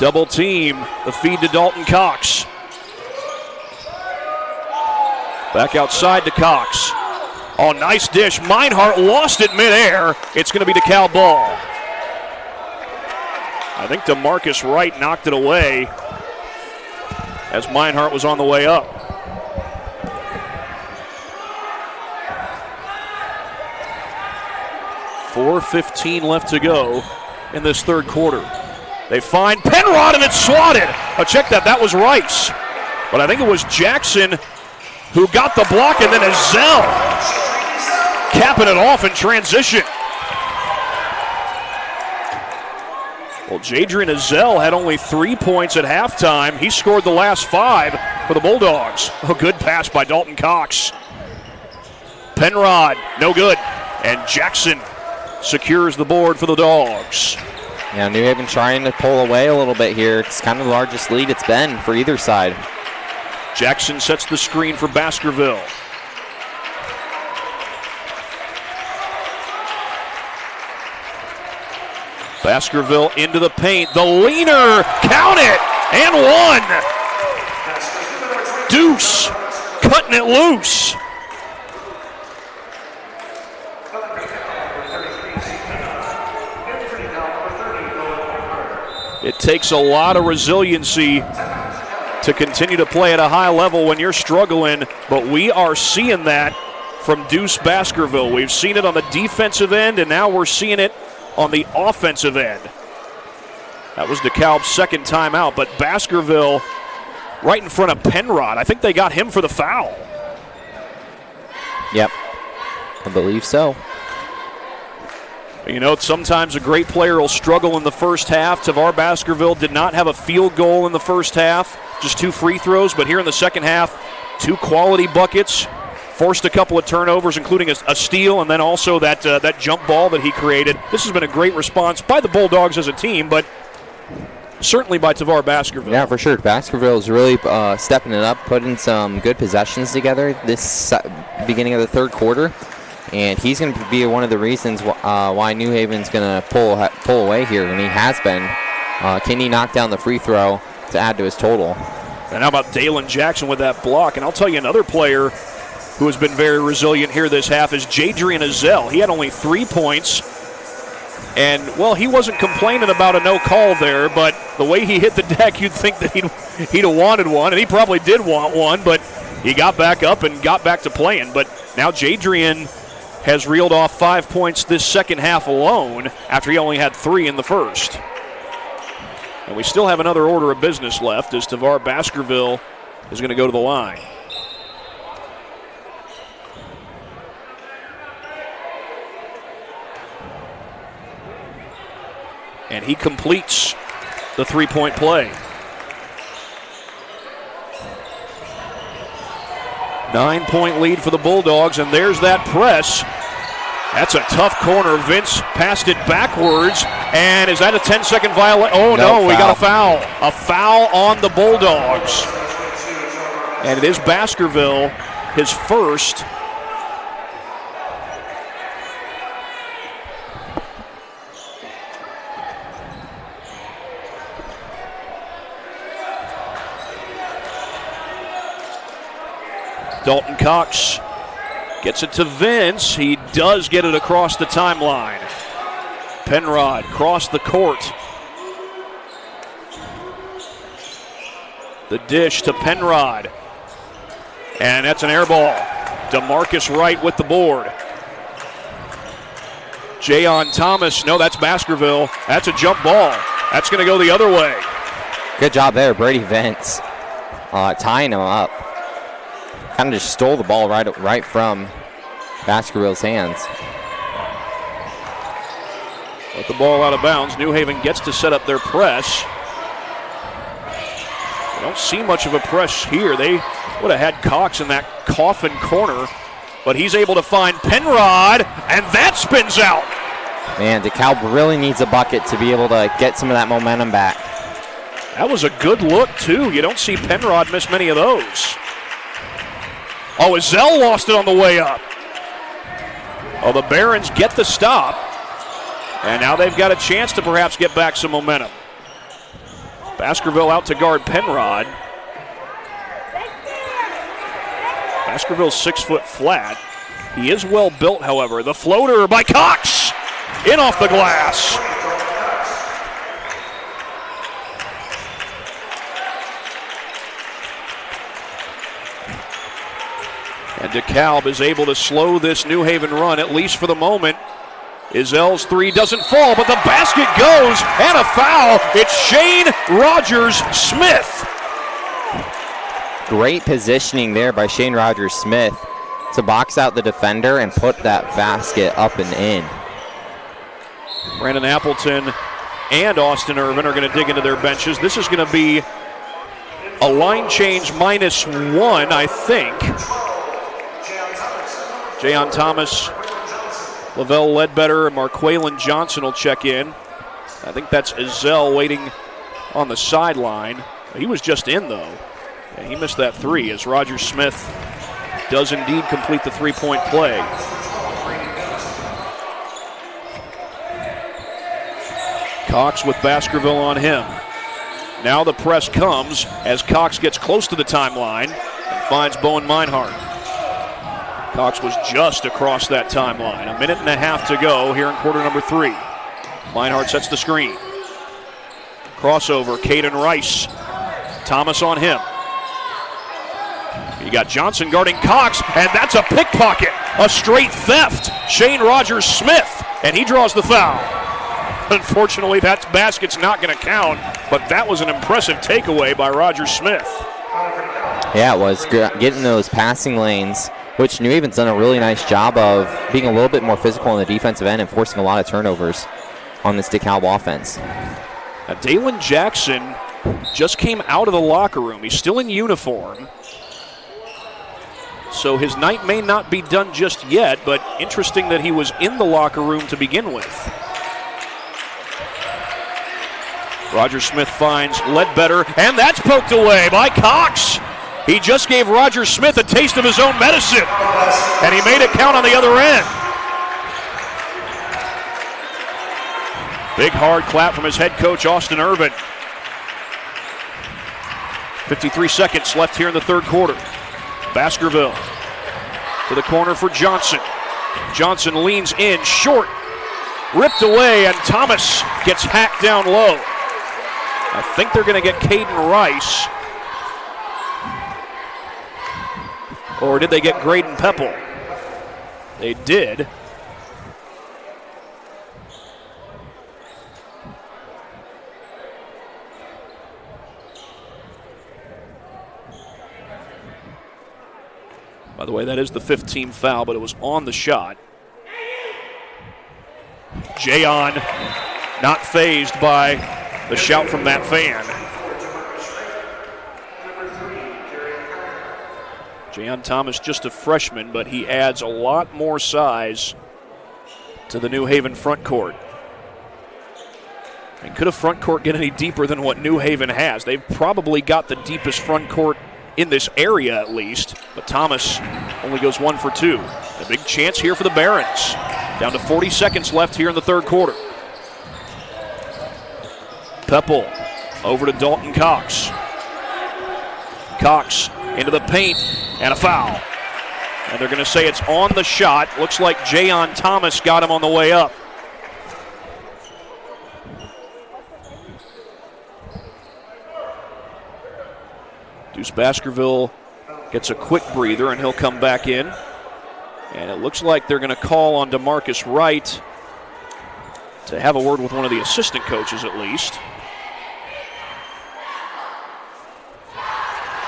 Double team, the feed to Dalton Cox. Back outside to Cox. Oh, nice dish. Meinhardt lost it midair. It's going to be DeKalb ball. I think DeMarcus Wright knocked it away as Meinhardt was on the way up. .4:15 left to go in this third quarter. They find Penrod and it's swatted. Oh, check that. That was Rice. But I think it was Jackson who got the block, and then Izell capping it off in transition. Well, Jadrian Izell had only 3 points at halftime. He scored the last 5 for the Bulldogs. A good pass by Dalton Cox. Penrod, no good. And Jackson secures the board for the Dogs. Yeah, New Haven trying to pull away a little bit here. It's kind of the largest lead it's been for either side. Jackson sets the screen for Baskerville. Baskerville into the paint. The leaner, count it, and one. Deuce, cutting it loose. It takes a lot of resiliency to continue to play at a high level when you're struggling, but we are seeing that from Deuce Baskerville. We've seen it on the defensive end, and now we're seeing it on the offensive end. That was Dekalb's second timeout, but Baskerville right in front of Penrod. I think they got him for the foul. Yep, I believe so. You know, sometimes a great player will struggle in the first half. Tavar Baskerville did not have a field goal in the first half, just 2 free throws, but here in the second half, 2 quality buckets, forced a couple of turnovers, including a steal, and then also that jump ball that he created. This has been a great response by the Bulldogs as a team, but certainly by Tavar Baskerville. Yeah, for sure. Baskerville is really stepping it up, putting some good possessions together this beginning of the third quarter. And he's going to be one of the reasons why New Haven's going to pull away here, and he has been. Can he knock down the free throw to add to his total? And how about Dalen Jackson with that block? And I'll tell you another player who has been very resilient here this half is Jadrian Azell. He had only 3 points. And, well, he wasn't complaining about a no call there, but the way he hit the deck, you'd think that he'd have wanted one, and he probably did want one, but he got back up and got back to playing. But now Jadrian has reeled off 5 points this second half alone after he only had 3 in the first. And we still have another order of business left as Tavar Baskerville is going to go to the line. And he completes the 3-point play. 9-point lead for the Bulldogs, and there's that press. That's a tough corner. Vince passed it backwards, and is that a 10-second violation? Oh, no, we got a foul. A foul on the Bulldogs. And it is Baskerville, his first. Dalton Cox gets it to Vince. He does get it across the timeline. Penrod crossed the court. The dish to Penrod. And that's an air ball. DeMarcus Wright with the board. Jayon Thomas. No, that's Baskerville. That's a jump ball. That's going to go the other way. Good job there, Brady Vince. Tying him up. Kind of just stole the ball right from Baskerville's hands. Let the ball out of bounds. New Haven gets to set up their press. They don't see much of a press here. They would have had Cox in that coffin corner, but he's able to find Penrod, and that spins out. Man, Dekalb really needs a bucket to be able to get some of that momentum back. That was a good look, too. You don't see Penrod miss many of those. Oh, Azell lost it on the way up. Oh, the Barons get the stop. And now they've got a chance to perhaps get back some momentum. Baskerville out to guard Penrod. Baskerville's 6 foot flat. He is well built, however. The floater by Cox. In off the glass. And Dekalb is able to slow this New Haven run, at least for the moment. Izell's 3 doesn't fall, but the basket goes, and a foul. It's Shane Rogers-Smith. Great positioning there by Shane Rogers-Smith to box out the defender and put that basket up and in. Brandon Appleton and Austin Irvin are going to dig into their benches. This is going to be a line change -1, I think. Jayon Thomas, Lavelle Ledbetter, and Marqualan Johnson will check in. I think that's Azell waiting on the sideline. He was just in, though. And he missed that 3 as Rogers-Smith does indeed complete the 3-point play. Cox with Baskerville on him. Now the press comes as Cox gets close to the timeline and finds Bowen Meinhardt. Cox was just across that timeline. 1.5 minutes to go here in quarter number 3. Meinhardt sets the screen. Crossover, Caden Rice. Thomas on him. You got Johnson guarding Cox, and that's a pickpocket, a straight theft. Shane Rogers-Smith, and he draws the foul. Unfortunately, that basket's not going to count, but that was an impressive takeaway by Rogers-Smith. Yeah, it was getting those passing lanes, which New Haven's done a really nice job of being a little bit more physical on the defensive end and forcing a lot of turnovers on this DeKalb offense. Now, Dalen Jackson just came out of the locker room. He's still in uniform, so his night may not be done just yet, but interesting that he was in the locker room to begin with. Rogers-Smith finds Ledbetter, and that's poked away by Cox. He just gave Rogers-Smith a taste of his own medicine, and he made it count on the other end. Big hard clap from his head coach, Austin Irvin. 53 seconds left here in the third quarter. Baskerville to the corner for Johnson. Johnson leans in, short, ripped away, and Thomas gets hacked down low. I think they're going to get Caden Rice. Or did they get Graydon Pepple? They did. By the way, that is the 5th team foul, but it was on the shot. Jayon not fazed by the shout from that fan. Jayon Thomas, just a freshman, but he adds a lot more size to the New Haven front court. And could a front court get any deeper than what New Haven has? They've probably got the deepest front court in this area at least, but Thomas only goes 1 for 2. A big chance here for the Barons. Down to 40 seconds left here in the third quarter. Pepple over to Dalton Cox. Cox into the paint and a foul. And they're going to say it's on the shot. Looks like Jayon Thomas got him on the way up. Deuce Baskerville gets a quick breather, and he'll come back in. And it looks like they're going to call on DeMarcus Wright to have a word with one of the assistant coaches at least.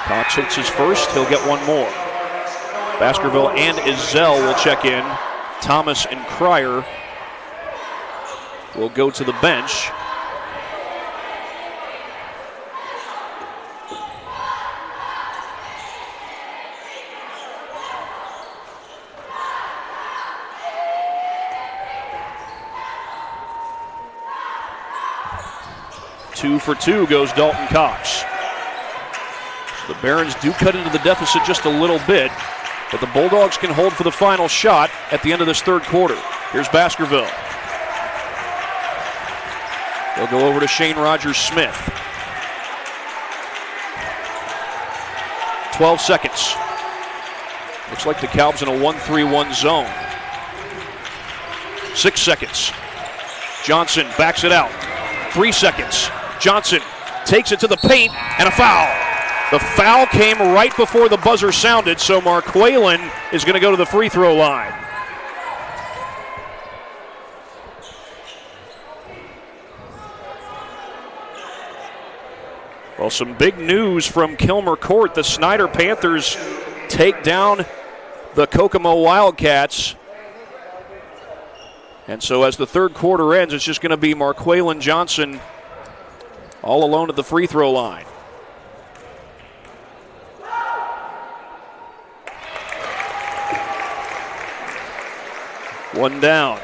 Cox hits his first. He'll get one more. Baskerville and Izell will check in. Thomas and Cryer will go to the bench. Two for 2 goes Dalton Cox. The Barons do cut into the deficit just a little bit, but the Bulldogs can hold for the final shot at the end of this third quarter. Here's Baskerville. They'll go over to Shane Rogers-Smith. 12 seconds. Looks like DeKalb's in a 1-3-1 zone. 6 seconds. Johnson backs it out. 3 seconds. Johnson takes it to the paint, and a foul. The foul came right before the buzzer sounded, so Marqualin is going to go to the free throw line. Well, some big news from Kilmer Court. The Snyder Panthers take down the Kokomo Wildcats. And so as the third quarter ends, it's just going to be Marqualin Johnson all alone at the free throw line. One down.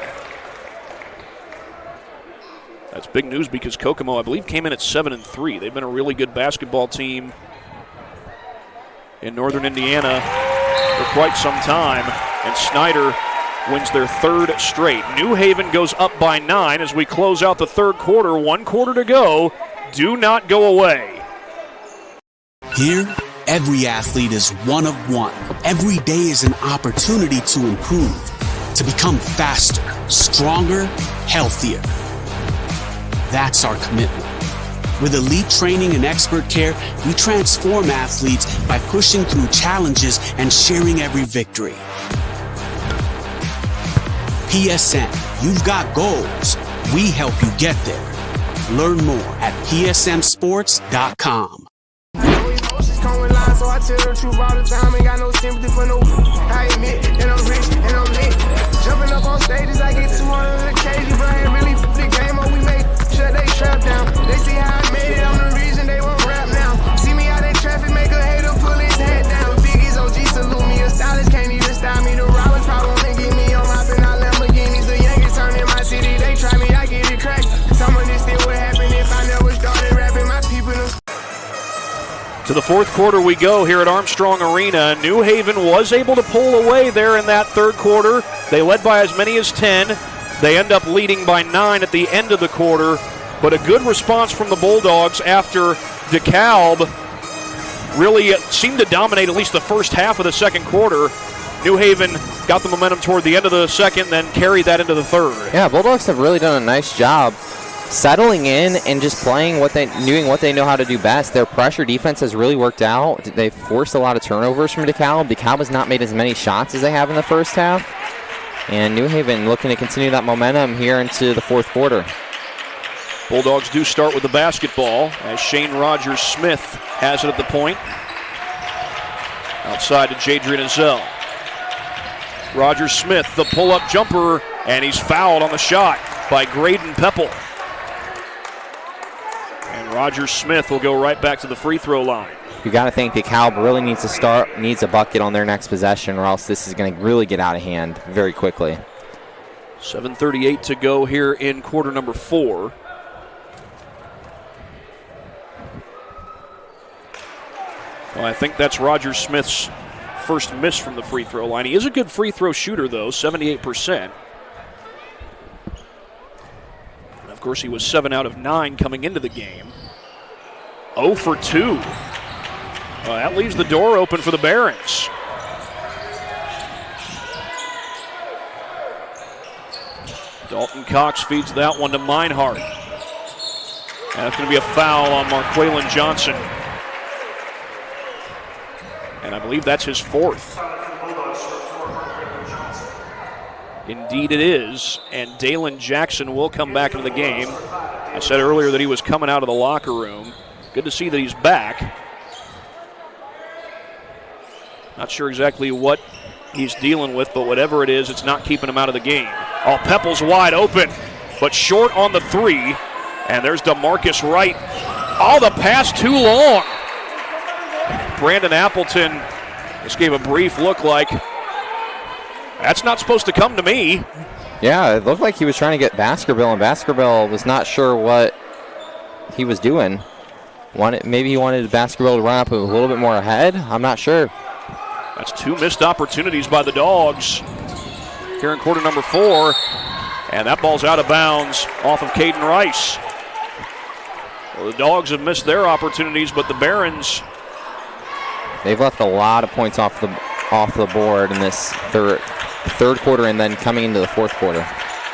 That's big news because Kokomo, I believe, came in at 7-3. They've been a really good basketball team in Northern Indiana for quite some time. And Snyder wins their third straight. New Haven goes up by 9 as we close out the third quarter. 1 quarter to go. Do not go away. Here, every athlete is one of one. Every day is an opportunity to improve, to become faster, stronger, healthier. That's our commitment. With elite training and expert care, we transform athletes by pushing through challenges and sharing every victory. PSN, you've got goals. We help you get there. Learn more at psnsports.com. So I tell the truth all the time, ain't got no sympathy for no. I admit that I'm rich and I'm lit. Jumping up on stages, I get 200 occasions, but I ain't really the game on. We make sure they trap down. They see how I made it, I'm the reason they won't rap now. See me out in traffic, make a hater pull his head down. Biggie's OG salute me, a stylist can't even style me. The robbers probably wanna get me on my pin out Lamborghinis. The Yankees turn in my city, they try me, I get it cracked. Some of this still would happen if I never started rapping. My people know. To the fourth quarter we go here at Armstrong Arena. New Haven was able to pull away there in that third quarter. They led by as many as 10. They end up leading by 9 at the end of the quarter. But a good response from the Bulldogs after Dekalb really seemed to dominate at least the first half of the second quarter. New Haven got the momentum toward the end of the second, then carried that into the third. Yeah, Bulldogs have really done a nice job settling in and just playing doing what they know how to do best. Their pressure defense has really worked out. They've forced a lot of turnovers from Dekalb. Dekalb has not made as many shots as they have in the first half. And New Haven looking to continue that momentum here into the fourth quarter. Bulldogs do start with the basketball as Shane Rogers-Smith has it at the point. Outside to Jadrian Azell. Rogers-Smith, the pull-up jumper, and he's fouled on the shot by Graydon Peppel. And Rogers-Smith will go right back to the free throw line. You got to think Dekalb really needs a bucket on their next possession, or else this is going to really get out of hand very quickly. 7:38 to go here in quarter number 4. Well, I think that's Rogers-Smith's first miss from the free throw line. He is a good free throw shooter, though, 78%. And of course, he was 7 out of 9 coming into the game. 0 for 2. Well, that leaves the door open for the Barons. Dalton Cox feeds that one to Meinhardt. And that's going to be a foul on Marqualan Johnson. And I believe that's his 4th. Indeed it is. And Dalen Jackson will come back into the game. I said earlier that he was coming out of the locker room. Good to see that he's back. Not sure exactly what he's dealing with, but whatever it is, it's not keeping him out of the game. Oh, Peppel's wide open, but short on the 3. And there's DeMarcus Wright. Oh, the pass too long. Brandon Appleton just gave a brief look like, that's not supposed to come to me. Yeah, it looked like he was trying to get Baskerville, and Baskerville was not sure what he was doing. Maybe he wanted Baskerville to run up a little bit more ahead. I'm not sure. That's 2 missed opportunities by the Dogs here in quarter number 4. And that ball's out of bounds off of Caden Rice. Well, the Dogs have missed their opportunities, but the Barons, they've left a lot of points off the board in this third quarter and then coming into the fourth quarter.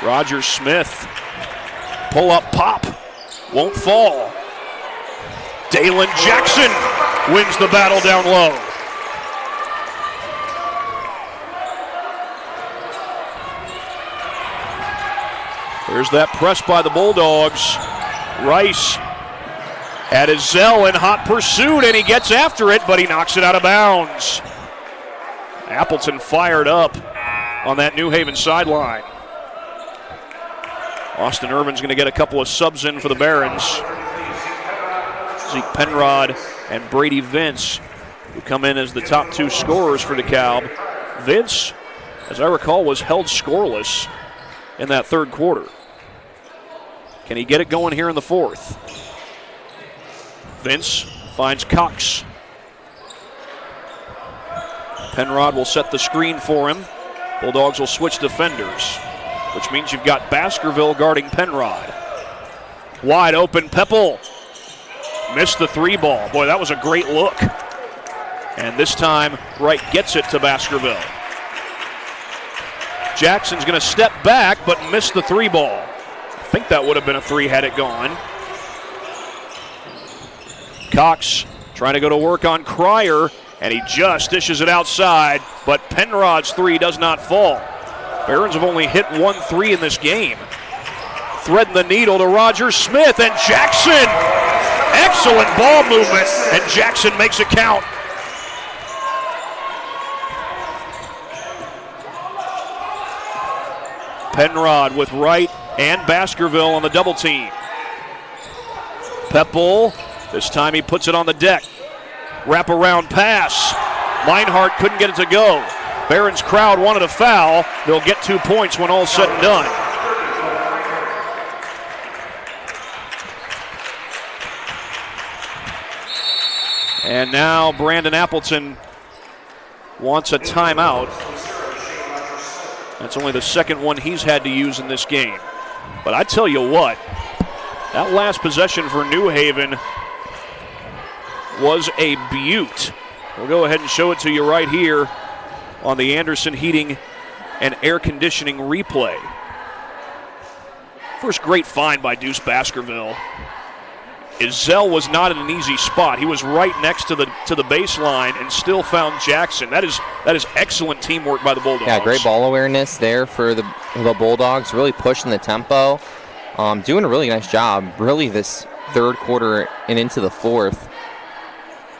Rogers-Smith, pull-up pop, won't fall. Dalen Jackson wins the battle down low. There's that press by the Bulldogs. Rice at Azell in hot pursuit, and he gets after it, but he knocks it out of bounds. Appleton fired up on that New Haven sideline. Austin Irvin's going to get a couple of subs in for the Barons. Zeke Penrod and Brady Vince, who come in as the top 2 scorers for DeKalb. Vince, as I recall, was held scoreless in that third quarter. Can he get it going here in the fourth? Vince finds Cox. Penrod will set the screen for him. Bulldogs will switch defenders, which means you've got Baskerville guarding Penrod. Wide open, Peppel. Missed the 3 ball. Boy, that was a great look. And this time, Wright gets it to Baskerville. Jackson's going to step back, but missed the 3 ball. I think that would have been a 3 had it gone. Cox trying to go to work on Cryer, and he just dishes it outside, but Penrod's 3 does not fall. Barons have only hit 1 3 in this game. Threading the needle to Roger Smith, and Jackson! Excellent ball movement, and Jackson makes it count. Penrod with Wright and Baskerville on the double team. Peppel, this time he puts it on the deck. Wraparound pass. Meinhardt couldn't get it to go. Barron's crowd wanted a foul. They'll get 2 points when all's said and done. And now Brandon Appleton wants a timeout. That's only the second one he's had to use in this game. But I tell you what, that last possession for New Haven was a beaut. We'll go ahead and show it to you right here on the Anderson Heating and Air Conditioning replay. First great find by Deuce Baskerville. Zell was not in an easy spot. He was right next to the baseline and still found Jackson. That is excellent teamwork by the Bulldogs. Yeah, great ball awareness there for the Bulldogs, really pushing the tempo, doing a really nice job. Really, this third quarter and into the fourth,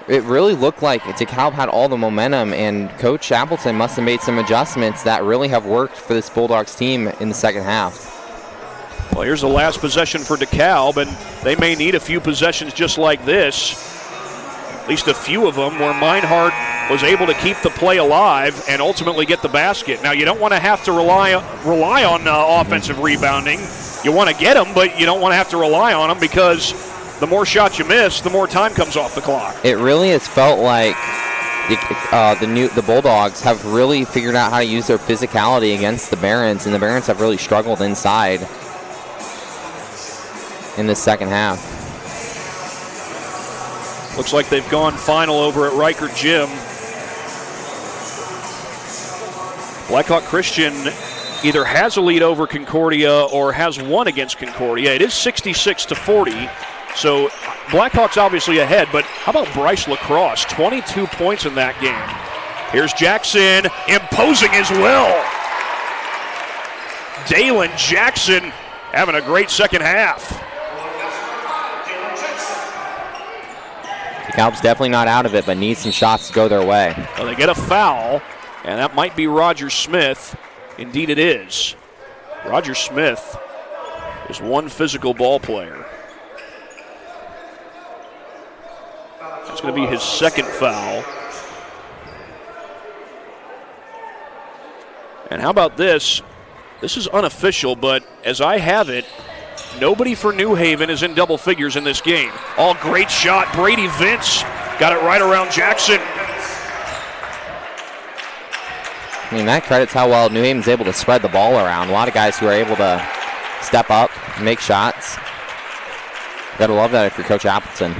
it really looked like Dekalb had all the momentum, and Coach Appleton must have made some adjustments that really have worked for this Bulldogs team in the second half. Well, here's the last possession for Dekalb, and they may need a few possessions just like this, at least a few of them, where Meinhardt was able to keep the play alive and ultimately get the basket. Now, you don't want to have to rely on offensive rebounding. You want to get them, but you don't want to have to rely on them because the more shots you miss, the more time comes off the clock. It really has felt like the Bulldogs have really figured out how to use their physicality against the Barons, and the Barons have really struggled inside in the second half. Looks like they've gone final over at Riker Gym. Blackhawk Christian either has a lead over Concordia or has won against Concordia. It is 66-40, so Blackhawks obviously ahead, but how about Bryce Lacrosse? 22 points in that game. Here's Jackson, imposing as well. Dalen Jackson having a great second half. Dekalb's definitely not out of it, but needs some shots to go their way. Well, they get a foul, and that might be Roger Smith. Indeed it is. Roger Smith is one physical ball player. That's going to be his second foul. And how about this? This is unofficial, but as I have it, nobody for New Haven is in double figures in this game. All great shot. Brady Vince got it right around Jackson. I mean, that credits how well New Haven's able to spread the ball around. A lot of guys who are able to step up, make shots. Gotta love that if you're Coach Appleton.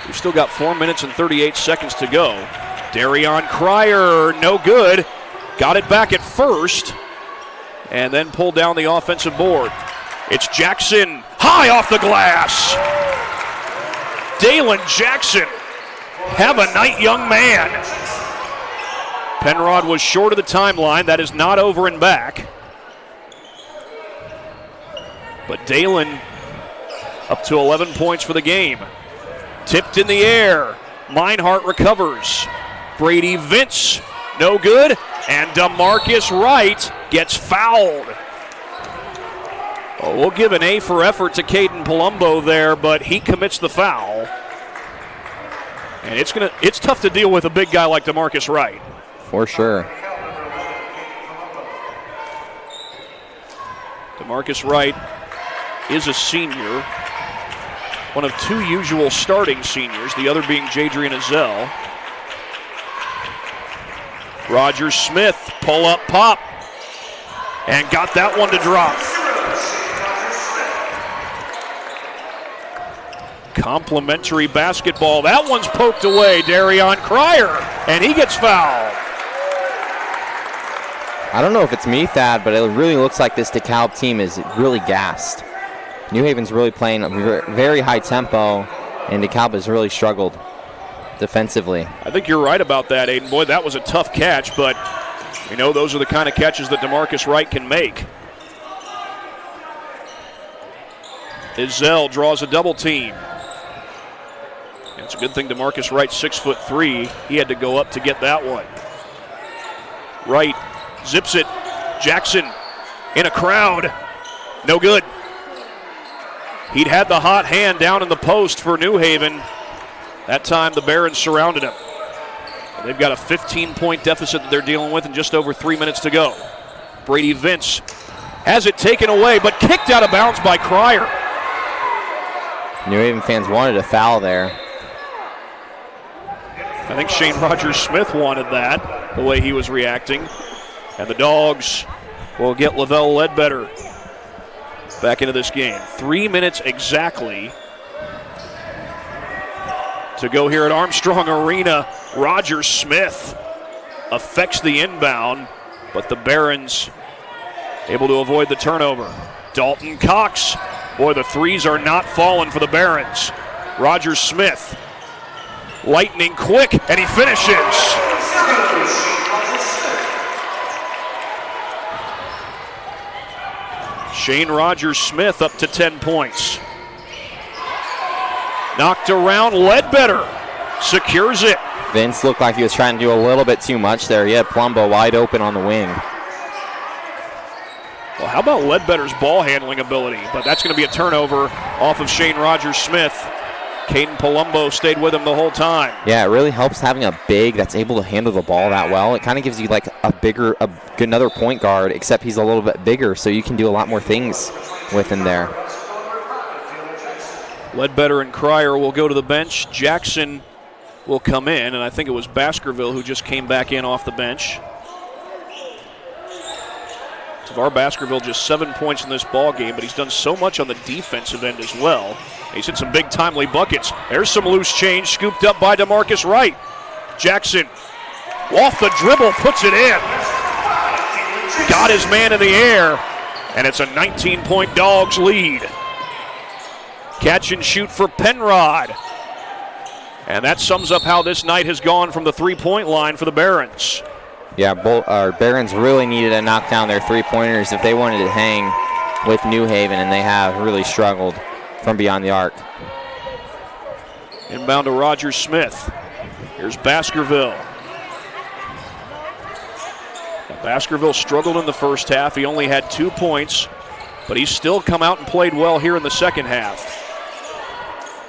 We've still got 4 minutes and 38 seconds to go. Darion Cryer, no good. Got it back at first, and then pulled down the offensive board. It's Jackson, high off the glass. Dalen Jackson, have a night, young man. Penrod was short of the timeline. That is not over and back. But Dalen up to 11 points for the game. Tipped in the air. Meinhardt recovers. Brady Vince, no good. And DeMarcus Wright gets fouled. Well, we'll give an A for effort to Caden Palumbo there, but he commits the foul. And it's tough to deal with a big guy like DeMarcus Wright. For sure. DeMarcus Wright is a senior. One of two usual starting seniors, the other being Jadrian Azell. Roger Smith, pull up pop, and got that one to drop. Complimentary basketball. That one's poked away. Darion Cryer, and he gets fouled. I don't know if it's me, Thad, but it really looks like this DeKalb team is really gassed. New Haven's really playing a very high tempo, and DeKalb has really struggled defensively. I think you're right about that, Aiden. Boy, that was a tough catch, but we know those are the kind of catches that DeMarcus Wright can make. Izell draws a double team. It's a good thing DeMarcus Wright's 6'3". He had to go up to get that one. Wright zips it. Jackson in a crowd. No good. He'd had the hot hand down in the post for New Haven. That time the Barons surrounded him. They've got a 15-point deficit that they're dealing with and just over 3 minutes to go. Brady Vince has it taken away, but kicked out of bounds by Cryer. New Haven fans wanted a foul there. I think Shane Rogers-Smith wanted that, the way he was reacting. And the Dogs will get Lavelle Ledbetter back into this game. 3 minutes exactly to go here at Armstrong Arena. Rogers-Smith affects the inbound, but the Barons able to avoid the turnover. Dalton Cox. Boy, the threes are not falling for the Barons. Rogers-Smith. Lightning quick, and he finishes. Shane Rogers-Smith up to 10 points. Knocked around, Ledbetter secures it. Vince looked like he was trying to do a little bit too much there. He had Plumbo wide open on the wing. Well, how about Ledbetter's ball handling ability? But that's going to be a turnover off of Shane Rogers-Smith. Caden Palumbo stayed with him the whole time. Yeah, it really helps having a big that's able to handle the ball that well. It kind of gives you like another point guard, except he's a little bit bigger, so you can do a lot more things with him there. Ledbetter and Cryer will go to the bench. Jackson will come in, and I think it was Baskerville who just came back in off the bench. Tavar Baskerville just 7 points in this ball game, but he's done so much on the defensive end as well. He's hit some big timely buckets. There's some loose change scooped up by DeMarcus Wright. Jackson off the dribble, puts it in. Got his man in the air, and it's a 19-point Dogs lead. Catch and shoot for Penrod. And that sums up how this night has gone from the three-point line for the Barons. Yeah, Barons really needed to knock down their three-pointers if they wanted to hang with New Haven, and they have really struggled from beyond the arc. Inbound to Rogers-Smith. Here's Baskerville. Now, Baskerville struggled in the first half. He only had 2 points, but he's still come out and played well here in the second half.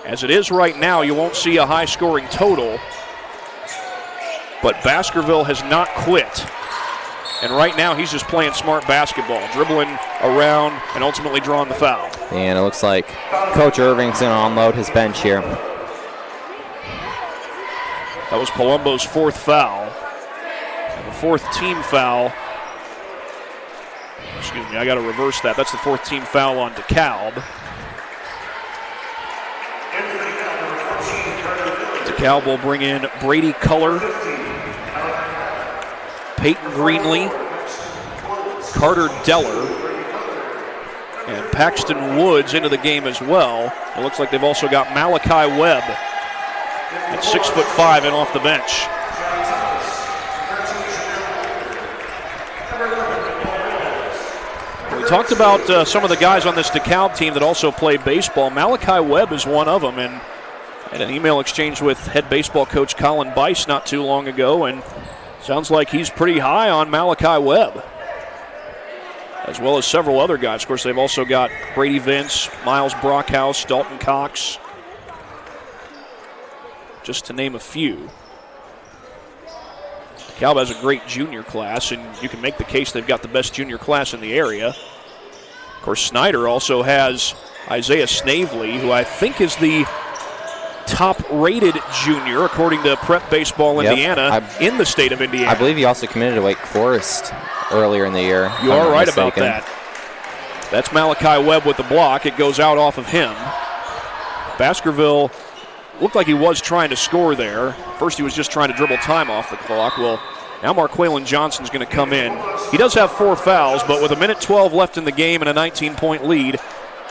As it is right now, you won't see a high-scoring total, but Baskerville has not quit. And right now, he's just playing smart basketball, dribbling around and ultimately drawing the foul. And it looks like Coach Irving's going to unload his bench here. That was Palumbo's fourth foul. And the fourth team foul. Excuse me, I got to reverse that. That's the fourth team foul on DeKalb. DeKalb will bring in Brady Culler, Peyton Greenlee, Carter Deller, and Paxton Woods into the game as well. It looks like they've also got Malachi Webb at 6'5" and off the bench. We talked about some of the guys on this DeKalb team that also play baseball. Malachi Webb is one of them, and I had an email exchange with head baseball coach Colin Bice not too long ago, and sounds like he's pretty high on Malachi Webb, as well as several other guys. Of course, they've also got Brady Vince, Miles Brockhouse, Dalton Cox, just to name a few. DeKalb has a great junior class, and you can make the case they've got the best junior class in the area. Of course, Snyder also has Isaiah Snavely, who I think is the top-rated junior, according to Prep Baseball Indiana, in the state of Indiana. I believe he also committed to Wake Forest earlier in the year. You are right about that. That's Malachi Webb with the block. It goes out off of him. Baskerville looked like he was trying to score there. First he was just trying to dribble time off the clock. Well, now Marqualan Johnson's going to come in. He does have 4 fouls, but with 1:12 left in the game and a 19-point lead,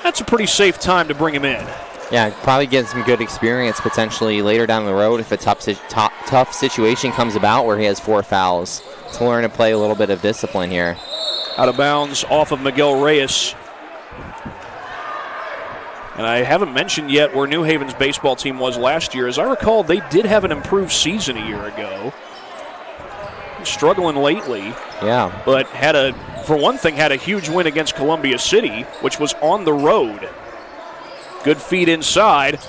that's a pretty safe time to bring him in. Yeah, probably get some good experience potentially later down the road if a tough situation comes about where he has 4 fouls to learn to play a little bit of discipline here. Out of bounds off of Miguel Reyes. And I haven't mentioned yet where New Haven's baseball team was last year. As I recall, they did have an improved season a year ago. Struggling lately. Yeah. But for one thing, had a huge win against Columbia City, which was on the road. Good feed inside.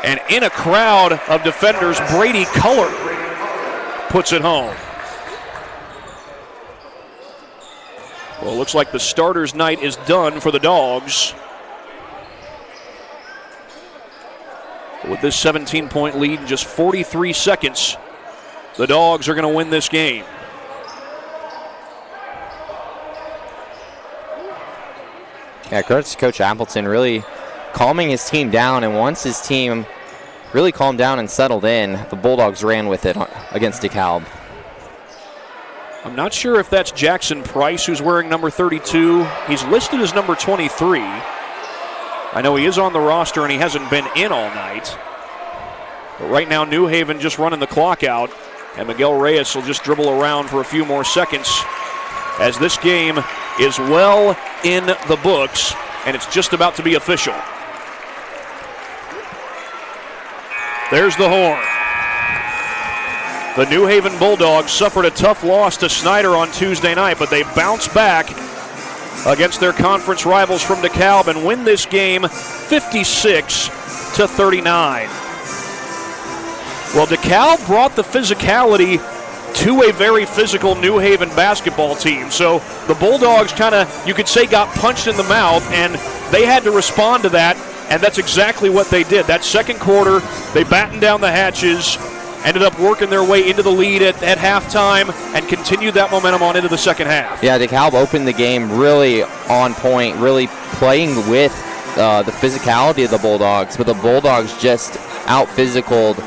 And in a crowd of defenders, Brady Culler puts it home. Well, it looks like the starters' night is done for the Dogs. With this 17-point lead in just 43 seconds, the Dogs are going to win this game. Yeah, Coach Appleton really calming his team down, and once his team really calmed down and settled in, the Bulldogs ran with it against Dekalb. I'm not sure if that's Jackson Price who's wearing number 32. He's listed as number 23. I know he is on the roster and he hasn't been in all night. But right now, New Haven just running the clock out, and Miguel Reyes will just dribble around for a few more seconds as this game is well in the books, and it's just about to be official. There's the horn. The New Haven Bulldogs suffered a tough loss to Snyder on Tuesday night, but they bounced back against their conference rivals from Dekalb and win this game 56-39. Well, Dekalb brought the physicality to a very physical New Haven basketball team. So the Bulldogs kind of, you could say, got punched in the mouth, and they had to respond to that, and that's exactly what they did. That second quarter, they battened down the hatches, ended up working their way into the lead at halftime, and continued that momentum on into the second half. Yeah, Dekalb opened the game really on point, really playing with the physicality of the Bulldogs, but the Bulldogs just out-physicaled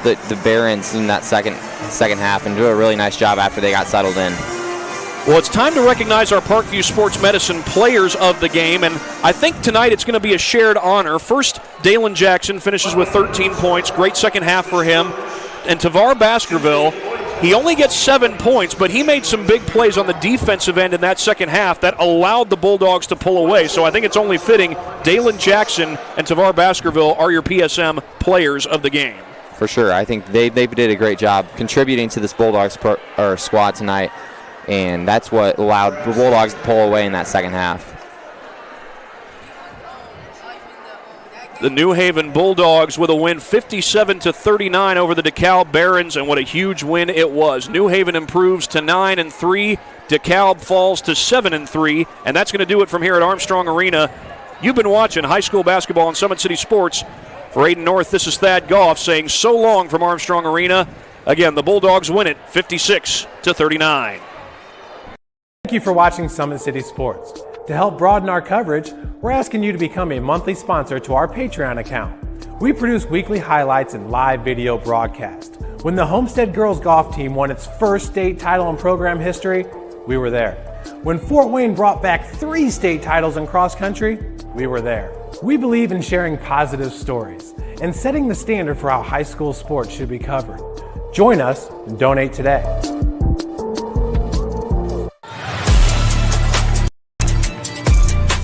the Barons in that second half and do a really nice job after they got settled in. Well, it's time to recognize our Parkview Sports Medicine players of the game, and I think tonight it's going to be a shared honor. First, Dalen Jackson finishes with 13 points. Great second half for him. And Tavar Baskerville, he only gets 7 points, but he made some big plays on the defensive end in that second half that allowed the Bulldogs to pull away. So I think it's only fitting Dalen Jackson and Tavar Baskerville are your PSM players of the game. For sure. I think they did a great job contributing to this Bulldogs squad tonight, and that's what allowed the Bulldogs to pull away in that second half. The New Haven Bulldogs with a win 57-39 over the Dekalb Barons, and what a huge win it was. New Haven improves to 9-3. Dekalb falls to 7-3, and that's going to do it from here at Armstrong Arena. You've been watching high school basketball on Summit City Sports. For Aiden North, this is Thad Goff saying so long from Armstrong Arena. Again, the Bulldogs win it 56-39. Thank you for watching Summit City Sports. To help broaden our coverage, we're asking you to become a monthly sponsor to our Patreon account. We produce weekly highlights and live video broadcasts. When the Homestead Girls Golf Team won its first state title in program history, we were there. When Fort Wayne brought back 3 state titles in cross country, we were there. We believe in sharing positive stories and setting the standard for how high school sports should be covered. Join us and donate today.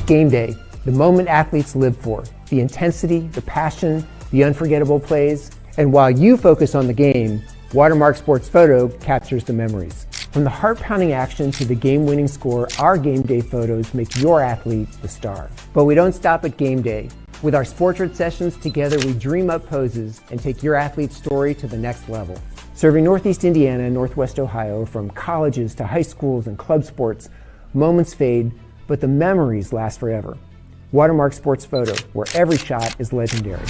Game day, the moment athletes live for, the intensity, the passion, the unforgettable plays. And while you focus on the game, Watermark Sports Photo captures the memories. From the heart-pounding action to the game-winning score, our game day photos make your athlete the star. But we don't stop at game day. With our Sportrait sessions, together we dream up poses and take your athlete's story to the next level. Serving Northeast Indiana and Northwest Ohio, from colleges to high schools and club sports, moments fade, but the memories last forever. Watermark Sports Photo, where every shot is legendary.